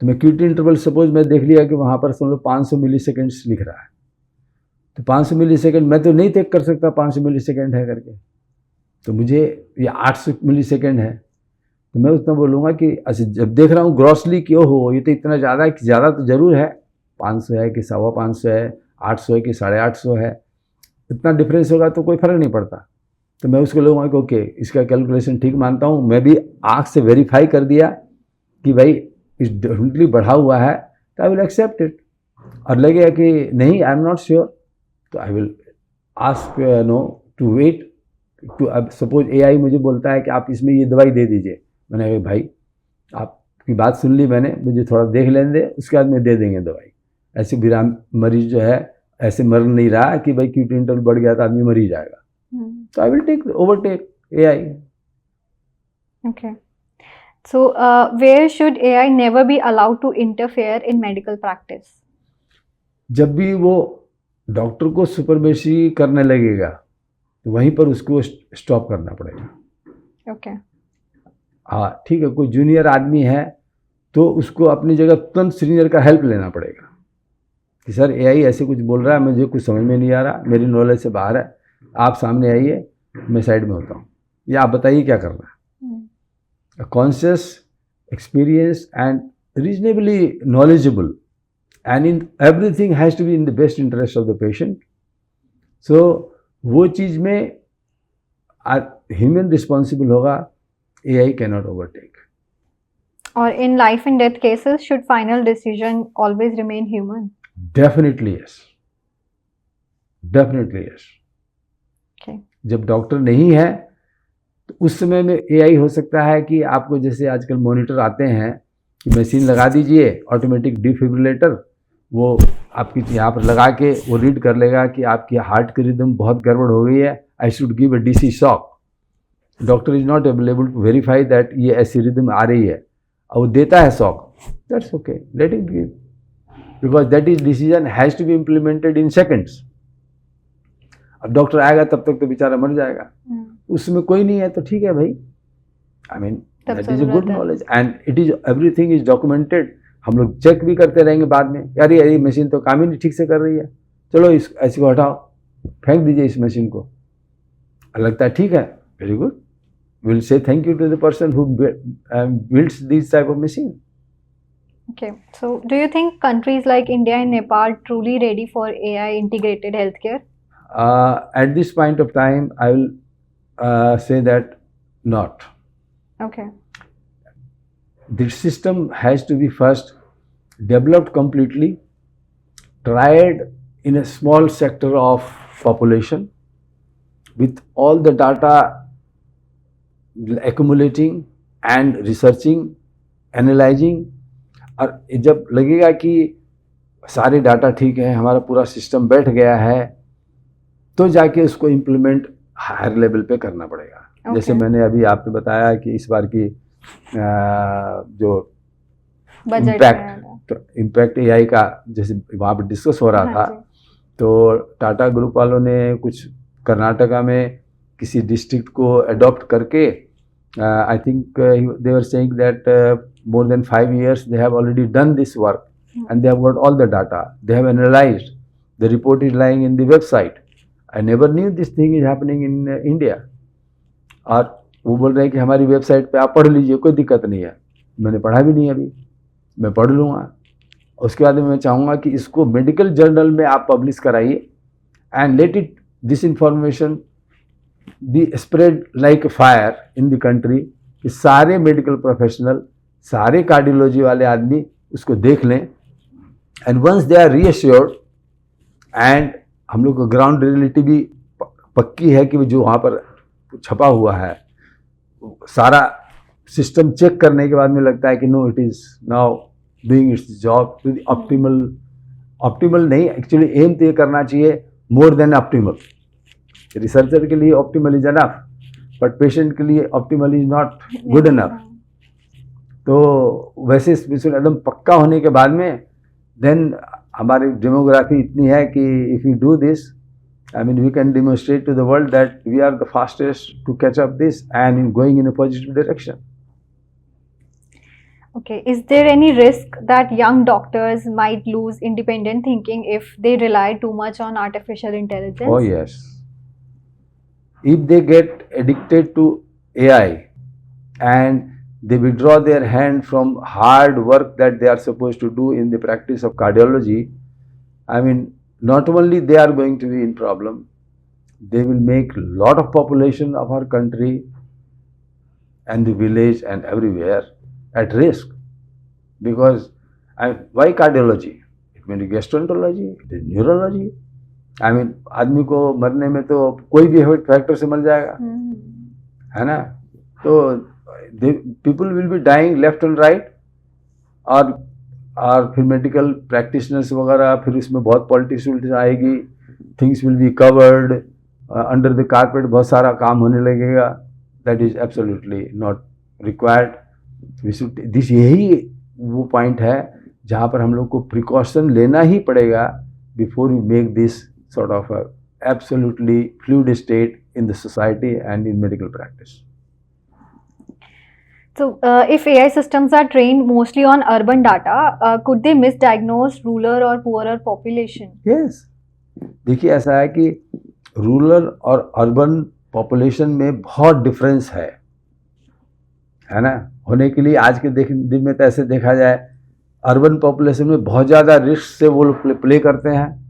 तो मैं QT इंटरवल सपोज मैं देख लिया कि वहाँ पर समझ लो 500 मिली सेकेंड्स लिख रहा है, तो 500 मिली सेकेंड मैं तो नहीं तय कर सकता 500 मिली सेकेंड है करके, तो मुझे ये 800 मिली सेकेंड है, तो मैं उतना बोलूँगा कि अच्छा जब देख रहा हूँ ग्रॉसली कि ओहो ये तो इतना ज़्यादा है, कि ज़्यादा तो ज़रूर है, 500 है कि 550 है, 800 है कि 850 है, इतना डिफरेंस होगा तो कोई फ़र्क नहीं पड़ता। तो मैं उसको लूँगा कि ओके इसका कैलकुलेशन ठीक मानता हूँ, मैं भी आँख से वेरीफाई कर दिया कि भाई इस डेफिनेटली बढ़ा हुआ है, तो आई विल एक्सेप्ट इट। और लगेगा कि नहीं आई एम नॉट श्योर, तो I will ask no to wait too. अब सपोज AI मुझे बोलता है कि आप इसमें ये दवाई दे दीजिए, मैंने कहा भाई आपकी बात सुन ली मैंने, मुझे थोड़ा देख लेने दे, उसके बाद में दे देंगे दवाई। ऐसे विराम मरीज जो है ऐसे मर नहीं रहा कि भाई QT इंटरवल बढ़ गया तो आदमी मर ही जाएगा। तो I will overtake AI। Okay. So, where should AI never be allowed to interfere in medical practice? जब भी वो डॉक्टर को सुपरविजन करने लगेगा तो वहीं पर उसको स्टॉप करना पड़ेगा। Okay. हाँ ठीक है, कोई जूनियर आदमी है तो उसको अपनी जगह तुरंत सीनियर का हेल्प लेना पड़ेगा कि सर AI ऐसे कुछ बोल रहा है, मुझे कुछ समझ में नहीं आ रहा, मेरी नॉलेज से बाहर है, आप सामने आइए, मैं साइड में होता हूँ, या आप बताइए क्या करना है। Conscious, experience and reasonably knowledgeable and in everything has to be in the best interest of the patient. So वो चीज़ में ह्यूमन रिस्पॉन्सिबल होगा, AI cannot overtake. Or in life and death cases, should final decision always remain human? Definitely yes, definitely yes. Okay. जब doctor नहीं है तो उस समय में AI हो सकता है कि आपको जैसे आजकल मॉनिटर आते हैं कि मशीन लगा दीजिए ऑटोमेटिक डिफिब्रिलेटर, वो आपकी यहाँ पर लगा के वो रीड कर लेगा कि आपकी हार्ट की रिदम बहुत गड़बड़ हो गई है, I should give a DC shock. Doctor is not able to verify that ये ऐसी रिदम आ रही है, और वो देता है shock, that's okay, let it give, because that is decision has to be implemented in seconds. अब डॉक्टर आएगा तब तक तो बेचारा मर जाएगा, उसमें कोई नहीं है तो ठीक है भाई, I mean that is a good knowledge and it is everything is documented. हम लोग चेक भी करते रहेंगे बाद में, यार ये मशीन तो काम ही नहीं ठीक से कर रही है, चलो इस ऐसे को हटाओ, फेंक दीजिए इस मशीन को। लगता है ठीक है, very good, will say thank you to the person who builds this type of machine. Okay. So, do you think countries like India and Nepal truly ready for AI integrated healthcare? At this point of time, I will say that not. Okay. The system has to be first developed completely, tried in a small sector of population with all the data accumulating and researching, analyzing, और जब लगेगा कि सारे data ठीक है, हमारा पूरा system बैठ गया है, तो जाके उसको इम्प्लीमेंट हायर लेवल पे करना पड़ेगा। Okay. जैसे मैंने अभी आपको बताया कि इस बार की जो इम्पैक्ट AI का जैसे वहाँ पर डिस्कस हो रहा था, तो टाटा ग्रुप वालों ने कुछ कर्नाटका में किसी डिस्ट्रिक्ट को अडॉप्ट करके, I think they were saying that more than 5 years they have already done this work and they have got all the data, they have analyzed, the report is lying in the website. I never knew this thing is happening in India. और वो बोल रहे हैं कि हमारी website पे आप पढ़ लीजिए, कोई दिक्कत नहीं है। मैंने पढ़ा भी नहीं अभी, मैं पढ़ लूँगा। उसके बाद मैं चाहूँगा कि इसको मेडिकल जर्नल में आप पब्लिश कराइए and let it this information be spread like fire in the country, कि सारे मेडिकल प्रोफेशनल, सारे कार्डियोलॉजी वाले आदमी उसको देख लें, and once they are reassured, and हम लोग को ग्राउंड रियलिटी भी पक्की है कि जो वहाँ पर छपा हुआ है सारा सिस्टम चेक करने के बाद में लगता है कि no it is now doing its job to the optimal नहीं, एक्चुअली एम तो ये करना चाहिए मोर देन ऑप्टिमल। रिसर्चर के लिए optimal is enough, but patient के लिए optimal is not good enough. तो वैसे एकदम पक्का होने के बाद में देन हमारी डेमोग्राफी इतनी है कि if you do this, I mean, we can demonstrate to the world that we are the fastest to catch up this and in going in a positive direction. Okay, is there any risk that young doctors might lose independent thinking if they rely too much on artificial intelligence? Oh yes. If they get addicted to AI and they withdraw their hand from hard work that they are supposed to do in the practice of cardiology, I mean, not only they are going to be in problem, they will make lot of population of our country and the village and everywhere at risk. Because why cardiology? It may be gastroenterology, it is neurology. I mean, आदमी को मरने में तो कोई भी factor से मर जाएगा, है ना? तो people will be dying left and right, और फिर मेडिकल प्रैक्टिशनर्स वगैरह, फिर इसमें बहुत पॉलिटिक्स आएगी, things will be covered under the carpet, बहुत सारा काम होने लगेगा. That is absolutely not required. This यही वो पॉइंट है जहाँ पर हम लोग को प्रिकॉशन लेना ही पड़ेगा before you make this sort of a absolutely fluid state in the society and in medical practice. So, if AI systems are trained mostly on urban data, could they misdiagnose rural or poorer population? Yes. देखिए ऐसा है कि rural और urban population में बहुत difference है ना. होने के लिए आज के दिन में तो ऐसे देखा जाए, अर्बन पॉपुलेशन में बहुत ज़्यादा रिस्क से वो लोग प्ले करते हैं.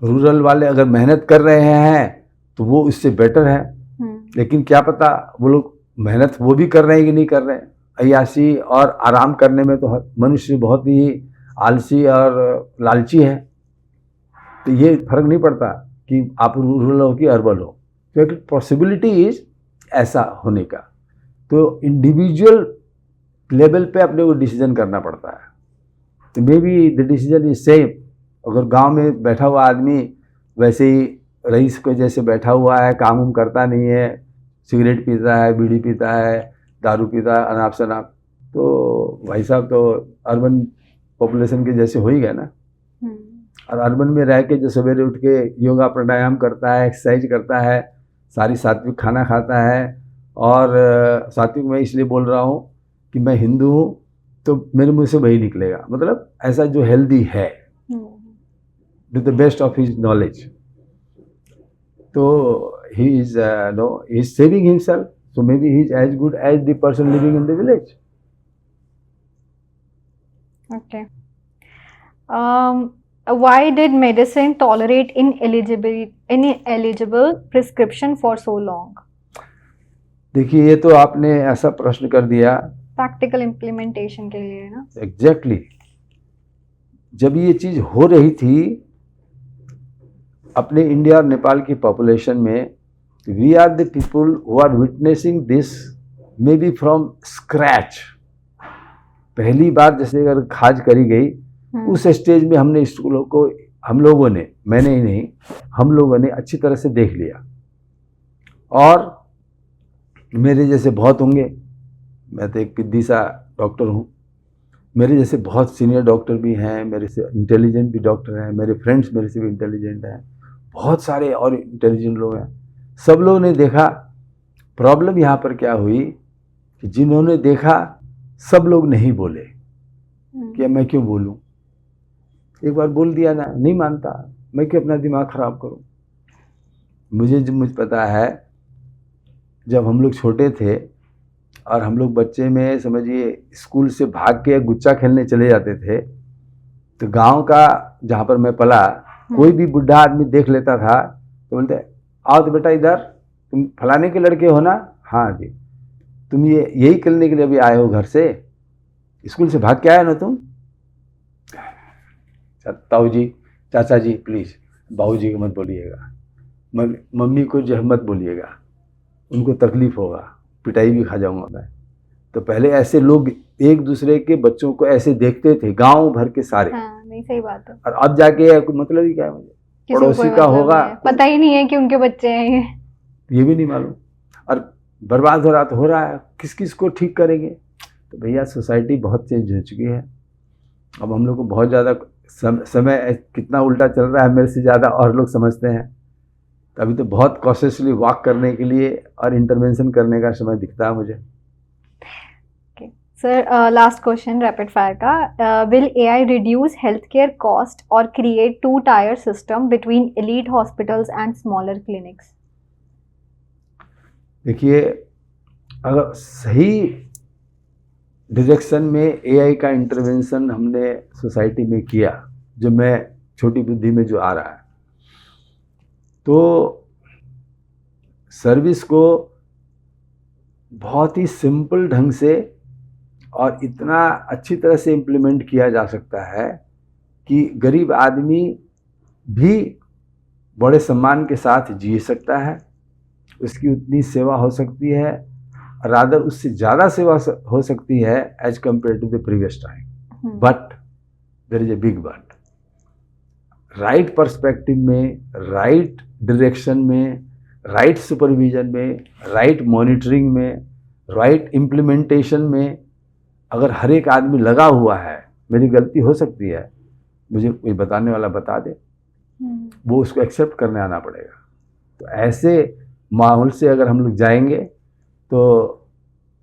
रूरल वाले अगर मेहनत कर रहे हैं तो वो इससे बेटर है. लेकिन क्या पता वो लोग मेहनत वो भी कर रहे हैं कि नहीं कर रहे हैं. अय्याशी और आराम करने में तो मनुष्य बहुत ही आलसी और लालची है. तो ये फर्क नहीं पड़ता कि आप रूरल हो कि अर्बन हो, क्योंकि पॉसिबिलिटी इज ऐसा होने का. तो इंडिविजुअल लेवल पे अपने को डिसीजन करना पड़ता है. तो may be the decision is same. अगर गांव में बैठा हुआ आदमी वैसे ही रईस को जैसे बैठा हुआ है, काम उम करता नहीं है, सिगरेट पीता है, बीड़ी पीता है, दारू पीता है, अनाप शनाप, तो भाई साहब तो अर्बन पॉपुलेशन के जैसे हो ही गए ना. और अर्बन में रह के जो सवेरे उठ के योगा प्राणायाम करता है, एक्सरसाइज करता है, सारी सात्विक खाना खाता है. और सात्विक मैं इसलिए बोल रहा हूँ कि मैं हिंदू हूँ तो मेरे मुँह से वही निकलेगा. मतलब ऐसा जो हेल्दी है to the best of his knowledge. So he is saving himself. So maybe he is as good as the person living in the village. Okay. Why did medicine tolerate ineligible prescription for so long? देखिए ये तो आपने ऐसा प्रश्न कर दिया. Practical implementation के लिए ना. Exactly. जब ये चीज़ हो रही थी अपने इंडिया और नेपाल की पॉपुलेशन में, we are the people who are witnessing this maybe from scratch. पहली बार जैसे अगर खाज करी गई उस स्टेज में हमने स्कूलों को, हम लोगों ने, मैंने ही नहीं, हम लोगों ने अच्छी तरह से देख लिया. और मेरे जैसे बहुत होंगे, मैं तो एक पिद्दी सा डॉक्टर हूँ, मेरे जैसे बहुत सीनियर डॉक्टर भी हैं, मेरे से इंटेलिजेंट भी डॉक्टर हैं, मेरे फ्रेंड्स मेरे से भी इंटेलिजेंट हैं, बहुत सारे और इंटेलिजेंट लोग हैं. सब लोगों ने देखा. प्रॉब्लम यहाँ पर क्या हुई कि जिन्होंने देखा सब लोग नहीं बोले कि मैं क्यों बोलूँ. एक बार बोल दिया ना, नहीं मानता, मैं क्यों अपना दिमाग ख़राब करूँ. मुझे पता है जब हम लोग छोटे थे और हम लोग बच्चे में समझिए स्कूल से भाग के गुच्चा खेलने चले जाते थे, तो गांव का जहाँ पर मैं पला कोई भी बुढ़ा आदमी देख लेता था तो बोलते, आओ तो बेटा इधर, तुम फलाने के लड़के हो ना. हाँ जी. तुम यही खेलने के लिए अभी आए हो घर से, स्कूल से भाग के आए ना तुम. ताऊ जी, चाचा जी प्लीज़ बाबू जी को मत बोलिएगा, मम्मी को जो मत बोलिएगा, उनको तकलीफ़ होगा, पिटाई भी खा जाऊंगा मैं. तो पहले ऐसे लोग एक दूसरे के बच्चों को ऐसे देखते थे गांव भर के सारे. हाँ, नहीं सही बात है. और अब जाके मतलब ही क्या है, मुझे पड़ोसी का होगा, पता ही नहीं है कि उनके बच्चे हैं, ये भी नहीं मालूम. और बर्बाद हो रहा तो हो रहा है, किस किस को ठीक करेंगे. तो भैया सोसाइटी बहुत चेंज हो चुकी है. अब हम लोग को बहुत ज़्यादा समय कितना उल्टा चल रहा है मेरे से ज़्यादा और लोग समझते हैं। तो अभी तो बहुत कॉशियसली वॉक करने के लिए और इंटरवेंशन करने का समय दिखता है मुझे। Sir, last question rapid fire का, will AI reduce health care cost और create two tier system between elite hospitals and smaller clinics? देखिए, अगर सही डायरेक्शन में एआई का इंटरवेंशन हमने सोसाइटी में किया, जो मैं छोटी बुद्धि में जो आ रहा है, तो सर्विस को बहुत ही सिंपल ढंग से और इतना अच्छी तरह से इम्प्लीमेंट किया जा सकता है कि गरीब आदमी भी बड़े सम्मान के साथ जी सकता है, उसकी उतनी सेवा हो सकती है, रादर उससे ज़्यादा सेवा हो सकती है as compare to the previous time. But there is a big but. Right perspective में, राइट डायरेक्शन में, राइट सुपरविजन में, राइट मॉनिटरिंग में, राइट इम्प्लीमेंटेशन में अगर हर एक आदमी लगा हुआ है, मेरी गलती हो सकती है, मुझे कोई बताने वाला बता दे, वो उसको एक्सेप्ट करने आना पड़ेगा। तो ऐसे माहौल से अगर हम लोग जाएंगे तो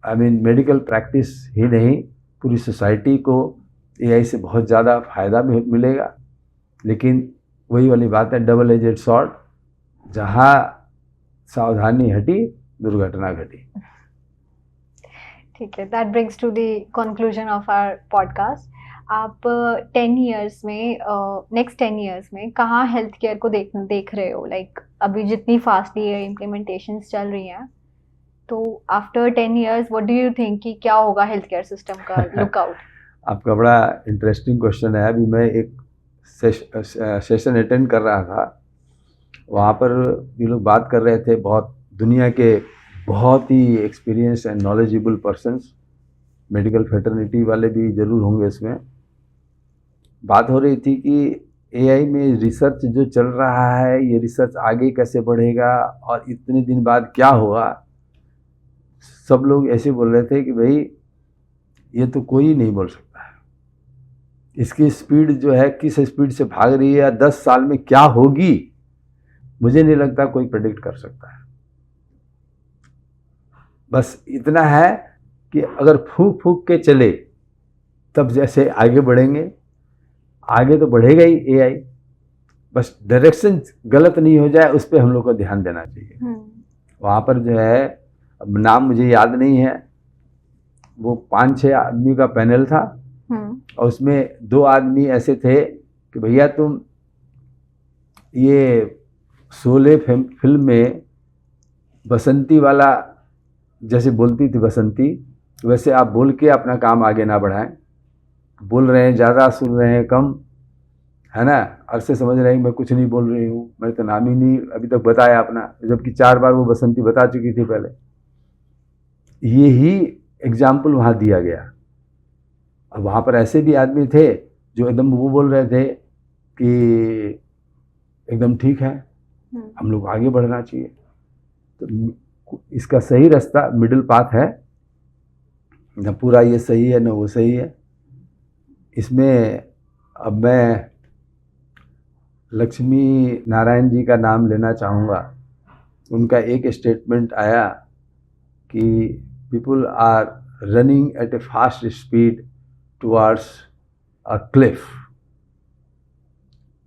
मेडिकल प्रैक्टिस ही नहीं, पूरी सोसाइटी को एआई से बहुत ज़्यादा फ़ायदा मिलेगा। लेकिन वही वाली बात है, डबल एजेड शॉर्ट, जहाँ सावधानी हटी दुर्घटना घटी। ठीक है, that brings to the conclusion of our podcast. आप 10 इयर्स में, नेक्स्ट 10 इयर्स में कहाँ हेल्थ केयर को देख रहे हो? लाइक अभी जितनी फास्टली इम्प्लीमेंटेशंस चल रही हैं, तो after 10 years what do you think कि क्या होगा हेल्थ केयर सिस्टम का लुकआउट? आपका बड़ा इंटरेस्टिंग क्वेश्चन है। अभी मैं एक सेशन अटेंड कर रहा था, वहाँ पर ये लोग बात कर रहे थे, बहुत दुनिया के बहुत ही experience and knowledgeable persons, medical fraternity वाले भी ज़रूर होंगे इसमें। बात हो रही थी कि एआई में रिसर्च जो चल रहा है, ये रिसर्च आगे कैसे बढ़ेगा और इतने दिन बाद क्या होगा। सब लोग ऐसे बोल रहे थे कि भाई ये तो कोई नहीं बोल सकता है, इसकी स्पीड जो है किस स्पीड से भाग रही है या 10 साल में क्या होगी, मुझे नहीं लगता कोई प्रेडिक्ट कर सकता है। बस इतना है कि अगर फूंक फूंक के चले तब जैसे आगे बढ़ेंगे, आगे तो बढ़ेगा ही एआई, बस डायरेक्शन गलत नहीं हो जाए उस पर हम लोग को ध्यान देना चाहिए। वहाँ पर जो है, अब नाम मुझे याद नहीं है, वो 5-6 आदमी का पैनल था और उसमें 2 आदमी ऐसे थे कि भैया तुम ये शोले फिल्म में बसंती वाला जैसे बोलती थी बसंती, वैसे आप बोल के अपना काम आगे ना बढ़ाएं। बोल रहे हैं ज़्यादा, सुन रहे हैं कम, है ना, और से समझ रहे हैं मैं कुछ नहीं बोल रही हूँ, मैंने तो नाम ही नहीं अभी तक बताया अपना, जबकि 4 बार वो बसंती बता चुकी थी पहले। ये ही एग्जाम्पल वहाँ दिया गया। अब वहाँ पर ऐसे भी आदमी थे जो एकदम वो बोल रहे थे कि एकदम ठीक है, हम लोग आगे बढ़ना चाहिए। तो इसका सही रास्ता मिडिल पाथ है, न पूरा ये सही है न वो सही है। इसमें अब मैं लक्ष्मी नारायण जी का नाम लेना चाहूँगा। उनका एक स्टेटमेंट आया कि people are running at a fast speed towards a cliff.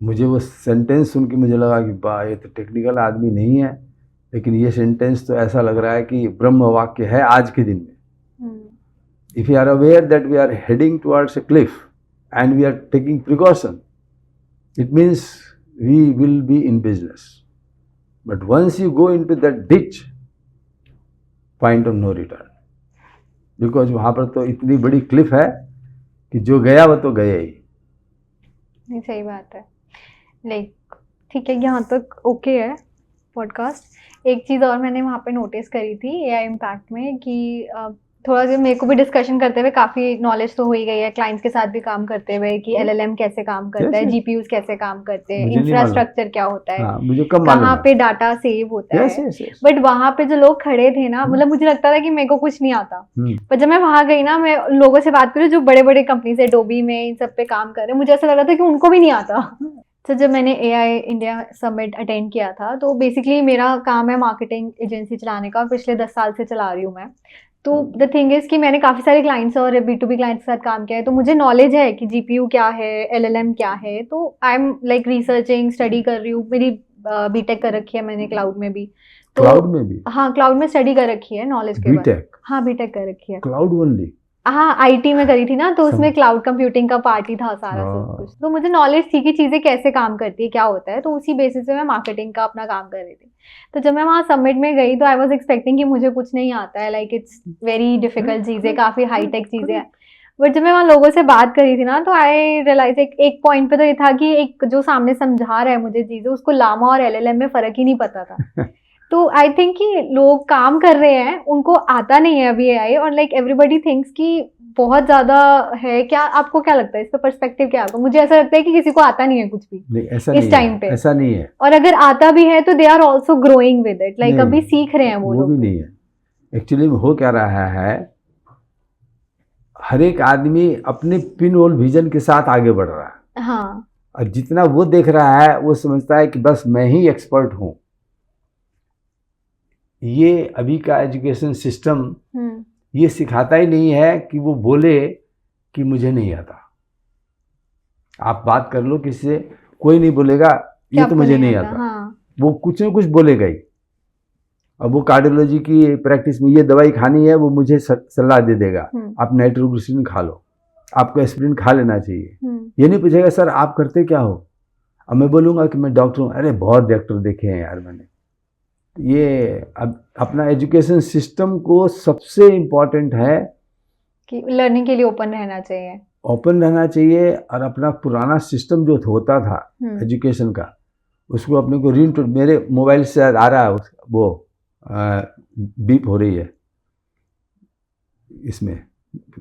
मुझे वो सेंटेंस सुन के मुझे लगा कि वाह, ये तो टेक्निकल आदमी नहीं है, लेकिन ये सेंटेंस तो ऐसा लग रहा है कि ब्रह्म वाक्य है आज के दिन में। If you are aware that we are heading towards a cliff and we are taking precaution, it means we will be in business. But once you go into that ditch, point of no return, because वहाँ पर तो इतनी बड़ी Cliff है कि जो गया वो तो गया ही। नहीं, सही बात है। लाइक ठीक है, यहाँ तक ओके है पॉडकास्ट। एक चीज़ और मैंने वहाँ पे नोटिस करी थी एआई इम्पैक्ट में कि थोड़ा सा मेरे को भी डिस्कशन करते हुए काफी नॉलेज तो हो ही गई है, क्लाइंट्स के साथ भी काम करते हुए कि एलएलएम कैसे काम करता है, कैसे? जीपीयूज कैसे काम करते हैं, मुझे नहीं मालूम। इंफ्रास्ट्रक्चर क्या होता है, हाँ, मुझे कब मालूम कहाँ है। पे डाटा सेव होता यस है। Yes yes. बट वहां पे जो लोग खड़े थे ना, मतलब मुझे लगता था कि मेरे को कुछ नहीं आता, पर जब मैं वहां गई ना, मैं लोगों से बात करूँ जो बड़े बड़े कंपनी से एडोबी में इन सब पे काम कर रहे हैं, मुझे ऐसा लग रहा था कि उनको भी नहीं आता। तो जब मैंने एआई इंडिया समिट अटेंड किया था, तो बेसिकली मेरा काम है मार्केटिंग एजेंसी चलाने का, और पिछले 10 साल से चला रही हूँ मैं। तो द थिंग इज कि मैंने काफ़ी सारे क्लाइंट्स और B2B क्लाइंट्स के साथ काम किया है, तो मुझे नॉलेज है कि जीपीयू क्या है, एलएलएम क्या है। तो I am like researching, study कर रही हूँ। मेरी बीटेक कर रखी है मैंने क्लाउड में भी। तो क्लाउड में भी? हाँ, क्लाउड में स्टडी कर रखी है, नॉलेज के बारे में। बीटेक? हाँ, बीटेक कर रखी है। Cloud only? हाँ, आईटी में करी थी ना, तो उसमें क्लाउड कंप्यूटिंग का पार्ट ही था सारा सब हाँ। कुछ। तो मुझे नॉलेज थी कि चीज़ें कैसे काम करती है, क्या होता है, तो उसी बेसिस पे मैं मार्केटिंग का अपना काम कर रही थी। तो जब मैं वहाँ समिट में गई, तो आई वाज एक्सपेक्टिंग कि मुझे कुछ नहीं आता है, लाइक इट्स वेरी डिफिकल्ट चीज़ें, काफ़ी हाईटेक चीज़ें हैं। बट जब मैं वहाँ लोगों से बात करी थी ना, तो आई रियलाइज एक पॉइंट पे तो ये था कि एक जो सामने समझा रहा है मुझे चीज़ें, उसको लामा और एलएलएम में फ़र्क ही नहीं पता था। तो आई थिंक कि लोग काम कर रहे हैं, उनको आता नहीं है अभी एआई, और लाइक एवरीबॉडी थिंक्स कि बहुत ज़्यादा है। क्या आपको क्या लगता है, इस पे पर्सपेक्टिव क्या होगा? मुझे ऐसा लगता है कि किसी को आता नहीं है कुछ भी नहीं, ऐसा इस नहीं टाइम है, पे। ऐसा नहीं है। और अगर आता भी है तो they are also growing with it, like नहीं, अभी सीख रहे हैं वो वो लोग भी नहीं है। एक्चुअली हो क्या रहा है, हर एक आदमी अपने पिन होल विजन के साथ आगे बढ़ रहा है। हाँ, और जितना वो देख रहा है, वो समझता है कि बस मैं ही एक्सपर्ट हूँ। ये अभी का एजुकेशन सिस्टम ये सिखाता ही नहीं है कि वो बोले कि मुझे नहीं आता। आप बात कर लो किसी से, कोई नहीं बोलेगा ये तो आपको मुझे नहीं आता। हाँ, वो कुछ न कुछ बोलेगा ही। अब वो कार्डियोलॉजी की प्रैक्टिस में ये दवाई खानी है, वो मुझे सलाह दे देगा, आप नाइट्रोग्लिसरीन खा लो, आपको एस्पिरिन खा लेना चाहिए। ये नहीं पूछेगा सर आप करते क्या हो। अब मैं बोलूँगा कि मैं डॉक्टर हूँ, अरे बहुत डॉक्टर देखे हैं यार मैंने। ये अब अपना एजुकेशन सिस्टम को सबसे इम्पॉर्टेंट है कि लर्निंग के लिए ओपन रहना चाहिए। ओपन रहना चाहिए, और अपना पुराना सिस्टम जो होता था एजुकेशन का, उसको अपने को मेरे मोबाइल से आ रहा है वो बीप हो रही है, इसमें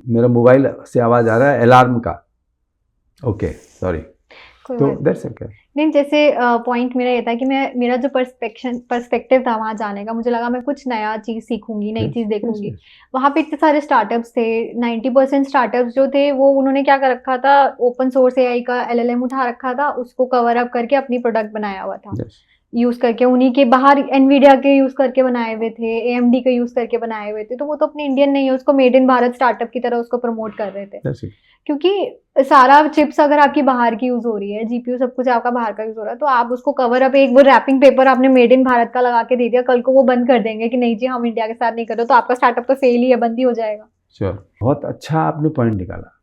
मेरा मोबाइल से आवाज़ आ रहा है अलार्म का। Okay sorry. तो दैट्स ओके। नहीं, जैसे पॉइंट मेरा ये था कि मेरा जो पर्सपेक्टिव था वहाँ जाने का, मुझे लगा मैं कुछ नया चीज़ सीखूंगी, नई चीज़ देखूंगी। वहाँ पे इतने सारे स्टार्टअप्स थे, 90% स्टार्टअप्स जो थे वो उन्होंने क्या कर रखा था, ओपन सोर्स एआई का एलएलएम उठा रखा था, उसको कवर अप करके अपनी प्रोडक्ट बनाया हुआ था, यूज करके। उन्हीं के बाहर एनवीडिया के यूज करके बनाए हुए थे, एएमडी के यूज करके बनाए हुए थे। तो वो तो अपने इंडियन नहीं है, उसको मेड इन भारत स्टार्टअप की तरह उसको प्रमोट कर रहे थे। क्योंकि सारा चिप्स अगर आपकी बाहर की यूज हो रही है, जीपीयू सब कुछ आपका बाहर का यूज हो रहा है, तो आप उसको कवर अप, एक वो रैपिंग पेपर आपने मेड इन भारत का लगा के दे दिया, कल को वो बंद कर देंगे कि नहीं जी हम इंडिया के साथ नहीं कर रहे, तो आपका स्टार्टअप तो फेल ही है, बंद ही हो जाएगा। श्योर, बहुत अच्छा आपने पॉइंट निकाला।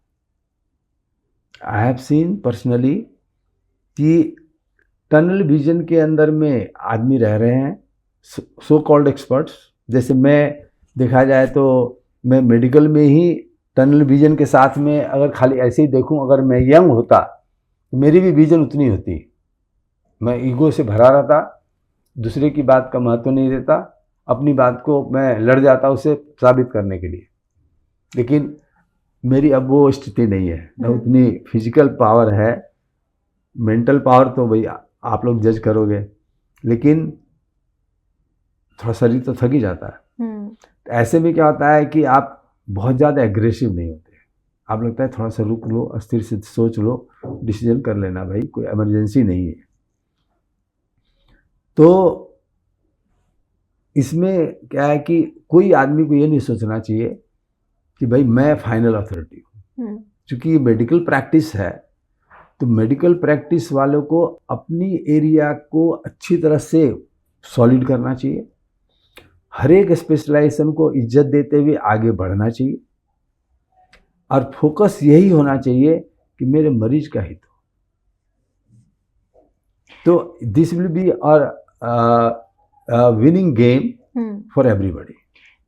आई हैव सीन पर्सनली कि टनल विजन के अंदर में आदमी रह रहे हैं, सो कॉल्ड एक्सपर्ट्स। जैसे मैं देखा जाए तो मैं मेडिकल में ही टनल विजन के साथ में, अगर खाली ऐसे ही देखूं, अगर मैं यंग होता तो मेरी भी विजन उतनी होती। मैं ईगो से भरा रहता, दूसरे की बात का महत्व नहीं देता, अपनी बात को मैं लड़ जाता उसे साबित करने के लिए। लेकिन मेरी अब वो स्थिति नहीं है, न उतनी फिजिकल पावर है। मेंटल पावर तो भाई आप लोग जज करोगे, लेकिन थोड़ा शरीर तो थक ही जाता है। तो ऐसे में क्या होता है कि आप बहुत ज़्यादा एग्रेसिव नहीं होते, आप लगता है थोड़ा सा रुक लो, अस्थिर से सोच लो, डिसीजन कर लेना, भाई कोई इमरजेंसी नहीं है। तो इसमें क्या है कि कोई आदमी को ये नहीं सोचना चाहिए कि भाई मैं फाइनल अथॉरिटी हूँ। क्योंकि ये मेडिकल प्रैक्टिस है, तो मेडिकल प्रैक्टिस वालों को अपनी एरिया को अच्छी तरह से सॉलिड करना चाहिए, हर एक स्पेशलाइजेशन को इज्जत देते हुए आगे बढ़ना चाहिए, और फोकस यही होना चाहिए कि मेरे मरीज का हित हो। तो दिस विल बी और विनिंग गेम फॉर एवरीबॉडी।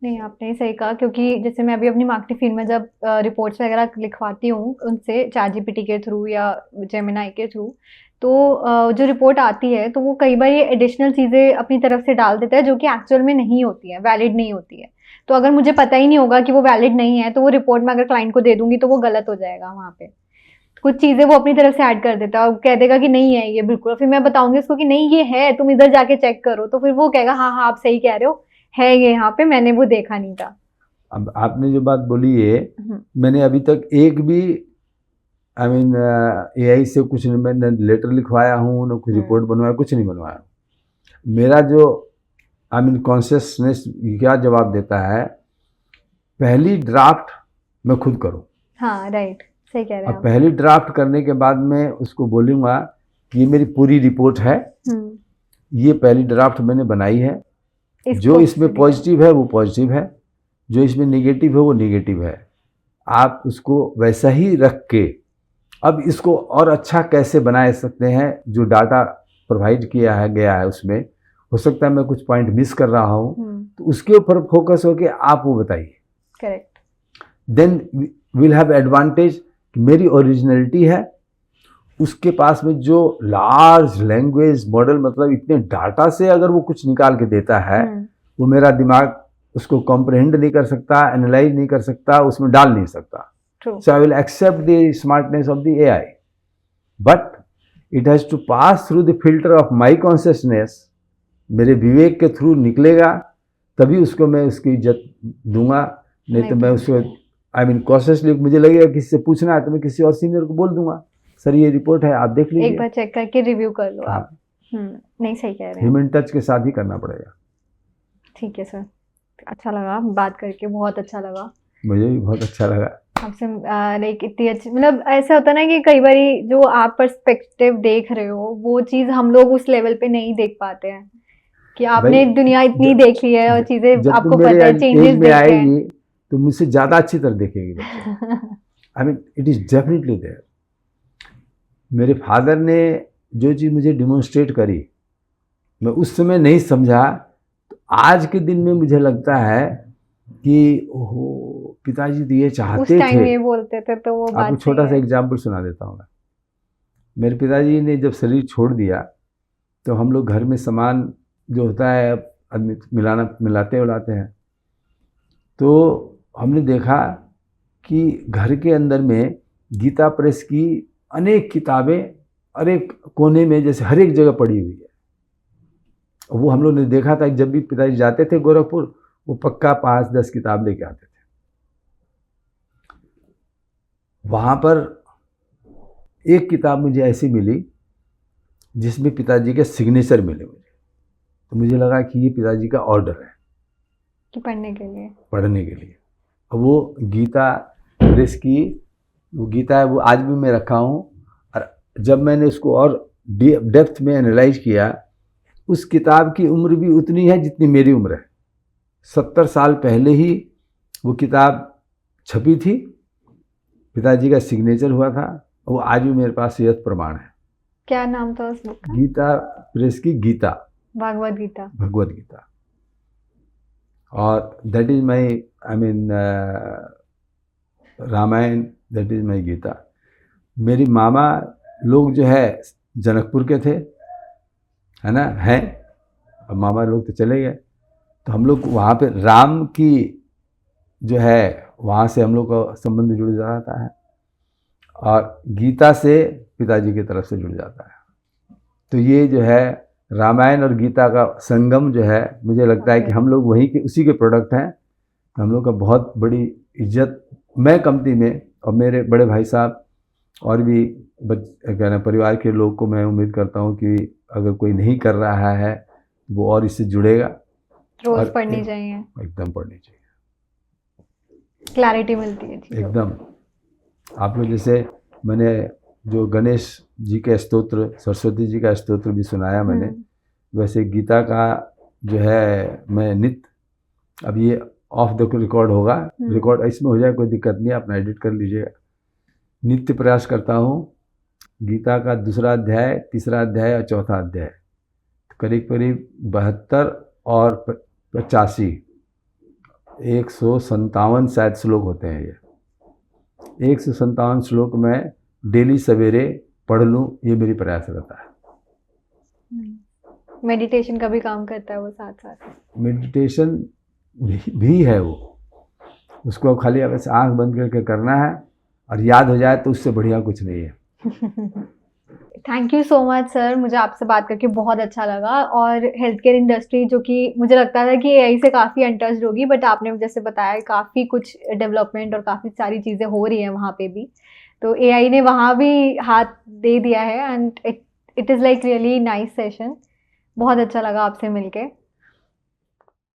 नहीं, आपने सही कहा, क्योंकि जैसे मैं अभी अपनी मार्केटिंग फील्ड में जब रिपोर्ट्स वगैरह लिखवाती हूँ उनसे, ChatGPT के थ्रू या जेमिनाई के थ्रू, तो जो रिपोर्ट आती है तो वो कई बार ये एडिशनल चीज़ें अपनी तरफ से डाल देता है जो कि एक्चुअल में नहीं होती है, वैलिड नहीं होती है। तो अगर मुझे पता ही नहीं होगा कि वो वैलिड नहीं है तो वो रिपोर्ट मैं अगर क्लाइंट को दे दूंगी तो वो गलत हो जाएगा वहाँ पे। कुछ चीज़ें वो अपनी तरफ से ऐड कर देता है और कह देगा कि नहीं है ये बिल्कुल, फिर मैं बताऊंगी उसको कि नहीं ये है, तुम इधर जाके चेक करो, तो फिर वो कहेगा हाँ हाँ आप सही कह रहे हो, है ये यहाँ पे, मैंने वो देखा नहीं था। अब आपने जो बात बोली है, हम्म, मैंने अभी तक एक भी आई मीन एआई से कुछ नहीं, मैंने लेटर लिखवाया हूँ ना कुछ रिपोर्ट बनवाया, कुछ नहीं बनवाया। मेरा जो आई मीन कॉन्शियसनेस क्या जवाब देता है, पहली ड्राफ्ट मैं खुद करूँ। हाँ राइट, सही कह रहे हैं अब आप। पहली ड्राफ्ट करने के बाद मैं उसको बोलूँगा कि ये मेरी पूरी रिपोर्ट है, हम्म, ये पहली ड्राफ्ट मैंने बनाई है, जो इसको इसमें पॉजिटिव है वो पॉजिटिव है, जो इसमें नेगेटिव है वो नेगेटिव है। आप उसको वैसा ही रख के अब इसको और अच्छा कैसे बना सकते हैं, जो डाटा प्रोवाइड किया है गया है उसमें, हो सकता है मैं कुछ पॉइंट मिस कर रहा हूँ, तो उसके ऊपर फोकस होके आप वो बताइए। Correct. Then will have advantage, मेरी ओरिजिनलिटी है, उसके पास में जो लार्ज लैंग्वेज मॉडल, मतलब इतने डाटा से अगर वो कुछ निकाल के देता है, वो मेरा दिमाग उसको कॉम्प्रहेंड नहीं कर सकता, एनालाइज नहीं कर सकता, उसमें डाल नहीं सकता। True. So I will accept the smartness of the AI, but it has to pass through the filter of my consciousness. मेरे विवेक के थ्रू निकलेगा तभी उसको मैं उसकी इज्जत दूंगा, नहीं तो मैं उसको आई मीन कॉन्शियसली मुझे लगेगा किसी से पूछना है तो मैं किसी और सीनियर को बोल दूंगा, सर ये रिपोर्ट है आप देख लीजिए, एक बार चेक करके रिव्यू कर लो हाँ। आप। नहीं सही कह रहे हैं। ह्यूमन टच के साथ ही करना पड़ेगा। ठीक है सर, अच्छा लगा बात करके, बहुत अच्छा लगा। मुझे भी बहुत अच्छा लगा आपसे लाइक इतनी अच्छी, मतलब ऐसा होता है ना कि कई बारी जो आप पर्सपेक्टिव देख रहे हो वो चीज़ हम लोग उस लेवल पे नहीं देख पाते हैं, कि आपने भाई, दुनिया इतनी देख ली है और चीज़ें जब आपको तुम पता मेरे है, चेंजेस एज में देखे हैं। आएगी तो मुझसे ज़्यादा अच्छी तरह देखेगी बच्चे। I mean it is definitely there. मेरे फादर ने जो चीज़ मुझे डिमॉन्स्ट्रेट करी, मैं उस समय नहीं समझा, तो आज के दिन में मुझे लगता है कि ओहो पिताजी तो ये उस चाहते टाइम थे। ये बोलते थे तो वो आपको बात छोटा सा सही है। एग्जाम्पल सुना देता हूँ मैं। मेरे पिताजी ने जब शरीर छोड़ दिया तो हम लोग घर में सामान जो होता है आदमी मिलाते उलाते हैं, तो हमने देखा कि घर के अंदर में गीता प्रेस की अनेक किताबें हर एक कोने में, जैसे हर एक जगह पड़ी हुई है। वो हम लोग ने देखा था कि जब भी पिताजी जाते थे गोरखपुर, वो पक्का 5-10 किताब लेके आते थे। वहाँ पर एक किताब मुझे ऐसी मिली जिसमें पिताजी के सिग्नेचर मिले मुझे, तो मुझे लगा कि ये पिताजी का ऑर्डर है कि पढ़ने के लिए। पढ़ने के लिए। वो गीता प्रेस की वो गीता है, वो आज भी मैं रखा हूँ। और जब मैंने उसको और डेप्थ में एनालाइज किया, उस किताब की उम्र भी उतनी है जितनी मेरी उम्र है। 70 साल पहले ही वो किताब छपी थी, पिताजी का सिग्नेचर हुआ था, वो आज भी मेरे पास यथ प्रमाण है। क्या नाम था उस बुक का? गीता प्रेस की गीता, भागवत गीता। भगवत गीता। और that is my I mean Ramayana, that is my Gita. मेरी मामा लोग जो है जनकपुर के थे, है ना, हैं, अब मामा लोग तो चले गए, तो हम लोग वहाँ पे राम की जो है वहाँ से हम लोग का संबंध जुड़ जाता है, और गीता से पिताजी की तरफ से जुड़ जाता है। तो ये जो है रामायण और गीता का संगम जो है, मुझे लगता है कि हम लोग वहीं के उसी के प्रोडक्ट हैं। हम लोग का बहुत बड़ी इज्जत, मैं कंपनी में और मेरे बड़े भाई साहब और भी कहना परिवार के लोग को मैं उम्मीद करता हूँ कि अगर कोई नहीं कर रहा है वो और इससे जुड़ेगा। रोज पढ़नी चाहिए, एकदम पढ़नी चाहिए, क्लैरिटी मिलती है एकदम। आप लोग जैसे मैंने जो गणेश जी का स्तोत्र, सरस्वती जी का स्तोत्र भी सुनाया मैंने, वैसे गीता का जो है मैं नित्य, अब ये ऑफ द रिकॉर्ड होगा, रिकॉर्ड इसमें हो जाए कोई दिक्कत नहीं, अपना एडिट कर लीजिएगा, नित्य प्रयास करता हूँ गीता का 2रा अध्याय, 3रा अध्याय और 4था अध्याय, करीब करीब 72 और 85, 157 शायद श्लोक होते हैं। ये 157 श्लोक में डेली सवेरे पढ़ लूँ, ये मेरी प्रयास रहता है। मेडिटेशन का भी काम करता है वो साथ साथ? मेडिटेशन भी है वो, उसको खाली बस आंख बंद करके करना है और याद हो जाए तो उससे बढ़िया कुछ नहीं है। Thank you so much sir, मुझे आपसे बात करके बहुत अच्छा लगा। और हेल्थ केयर इंडस्ट्री जो कि मुझे लगता था कि एआई से काफ़ी अनटच्ड होगी, बट आपने जैसे बताया काफ़ी कुछ डेवलपमेंट और काफ़ी सारी चीज़ें हो रही हैं वहाँ पे भी, तो एआई ने वहाँ भी हाथ दे दिया है and it is like really nice session. बहुत अच्छा लगा आपसे मिलके।